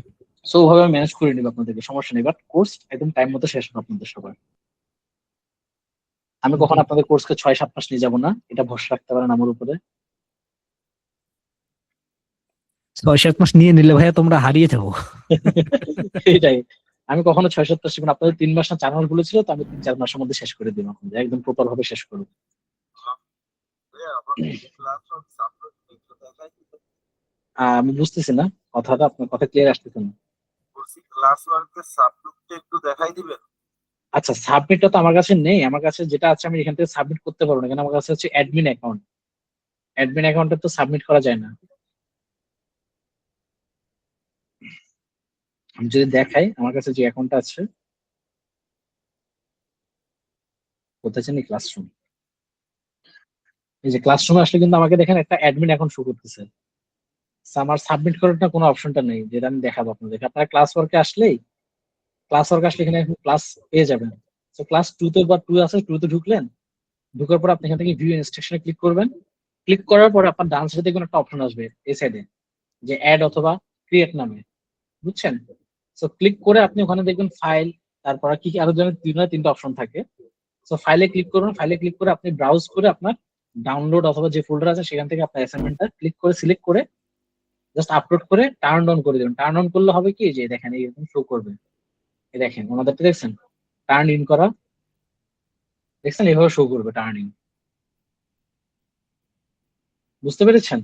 সো ওভাবে আমি ম্যানেজ করে নিব আপনাদেরকে, সমস্যা নেই। বাট কোর্স একদম টাইম মতো শেষ হবে আপনাদের সবার। আমি কখন জি। আপনাদের কোর্সকে 6-7 মাস নিয়ে যাবো না, এটা ভরসা রাখতে পারেন আমার উপরে। 6-7 মাস নিয়ে নিলে ভাইয়া তোমরা হারিয়ে যাবো। এটাই, আমি কখনো 6-7 মাস শিখবো না। আপনাদের 3 মাস না 4 মাস বলেছিল, তো আমি 3-4 মাসের মধ্যে শেষ করে দিব আপনাদের, একদম প্রপার ভাবে শেষ করবো। আমি বুঝতেছি না কথাটা, আপনার কথা ক্লিয়ার আসতেছে না। আচ্ছা, সাবমিটটা তো আমার কাছে নেই, আমার কাছে যেটা আছে আমি এখান থেকে সাবমিট করতে পারবো না, কেন আমার কাছে হচ্ছে অ্যাডমিন অ্যাকাউন্ট, অ্যাডমিন অ্যাকাউন্টে তো সাবমিট করা যায় না। আমি যদি দেখাই আমার কাছে যে অ্যাকাউন্টটা আছে, কোথায় জানি, ক্লাসরুম, এই যে ক্লাসরুমে আসলে কিন্তু আমাকে দেখেন একটা অ্যাডমিন অ্যাকাউন্ট শো করতেছে। So, আমার সাবমিট করার না কোনো অপশনটা নেই, যেটা আমি দেখাবো আপনাদেরকে। আপনারা ক্লাস ওয়ার্কে আসলে এখানে ক্লাস পেয়ে যাবেন। তো ক্লাস 2 বা 2 আছে, 2 তে ঢুকলেন, ঢুকার পর আপনি এখান থেকে ভিউ ইনস্ট্রাকশনে ক্লিক করবেন। ক্লিক করার পরে আপনার ডান সাইডে দেখবেন একটা অপশন আসবে এই সাইডে, যে অ্যাড অথবা ক্রিয়েট নামে, বুঝছেন? সো ক্লিক করে আপনি ওখানে দেখবেন ফাইল, তারপর কি কি আরো ধরনের 3টা অপশন থাকে। সো ফাইলে ক্লিক করুন, ফাইলে ক্লিক করে আপনি ব্রাউজ করে আপনার ডাউনলোড অথবা যে ফোল্ডার আছে সেখান থেকে আপনার অ্যাসাইনমেন্টটা ক্লিক করে সিলেক্ট করে জাস্ট আপলোড করে টার্ন অন করে দেবেন। টার্ন অন করলে হবে কি, যে দেখেন এরকম শো করবে, এই দেখেন ওনাদেরটা দেখছেন, টার্ন ইন করা, দেখছেন এভাবে শো করবে টার্ন ইন, বুঝতে পেরেছেন?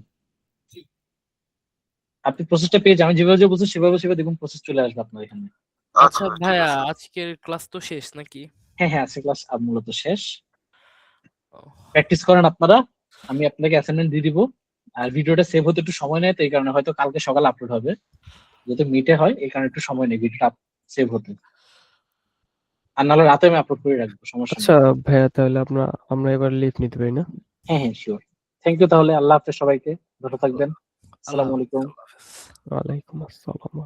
আপনি প্রসেসটা পেয়ে যাবেন, যেভাবে যে বলছেন সেভাবে দেখুন প্রসেস চলে আসবে আপনার এখানে। আচ্ছা ভাইয়া, আজকের ক্লাস তো শেষ নাকি? হ্যাঁ হ্যাঁ, আছে ক্লাস মূলত শেষ। ও, প্র্যাকটিস করেন আপনারা, আমি আপনাকে অ্যাসাইনমেন্ট দিয়ে দিব। আর ভিডিওটা সেভ হতে একটু সময় নেয়, তো এই কারণে হয়তো কালকে সকালে আপলোড হবে, যেহেতু মিটে হয় এই কারণে একটু সময় নেই ভিডিওটা সেভ হতে। আর নাহলে রাতে আমি আপলোড করে রাখবো, সমস্যা আচ্ছা নেই। ভাইয়া, তাহলে আমরা এবার লিভ নিতে পারি না? হ্যাঁ হ্যাঁ, শিওর। থ্যাংক ইউ, তাহলে আল্লাহ হাফেজ সবাইকে, ভালো থাকবেন। আল্লাহ আসসালামু হাফেজ, আলাইকুম। আল্লাহ হাফেজ। ওয়ালাইকুম আসসালাম।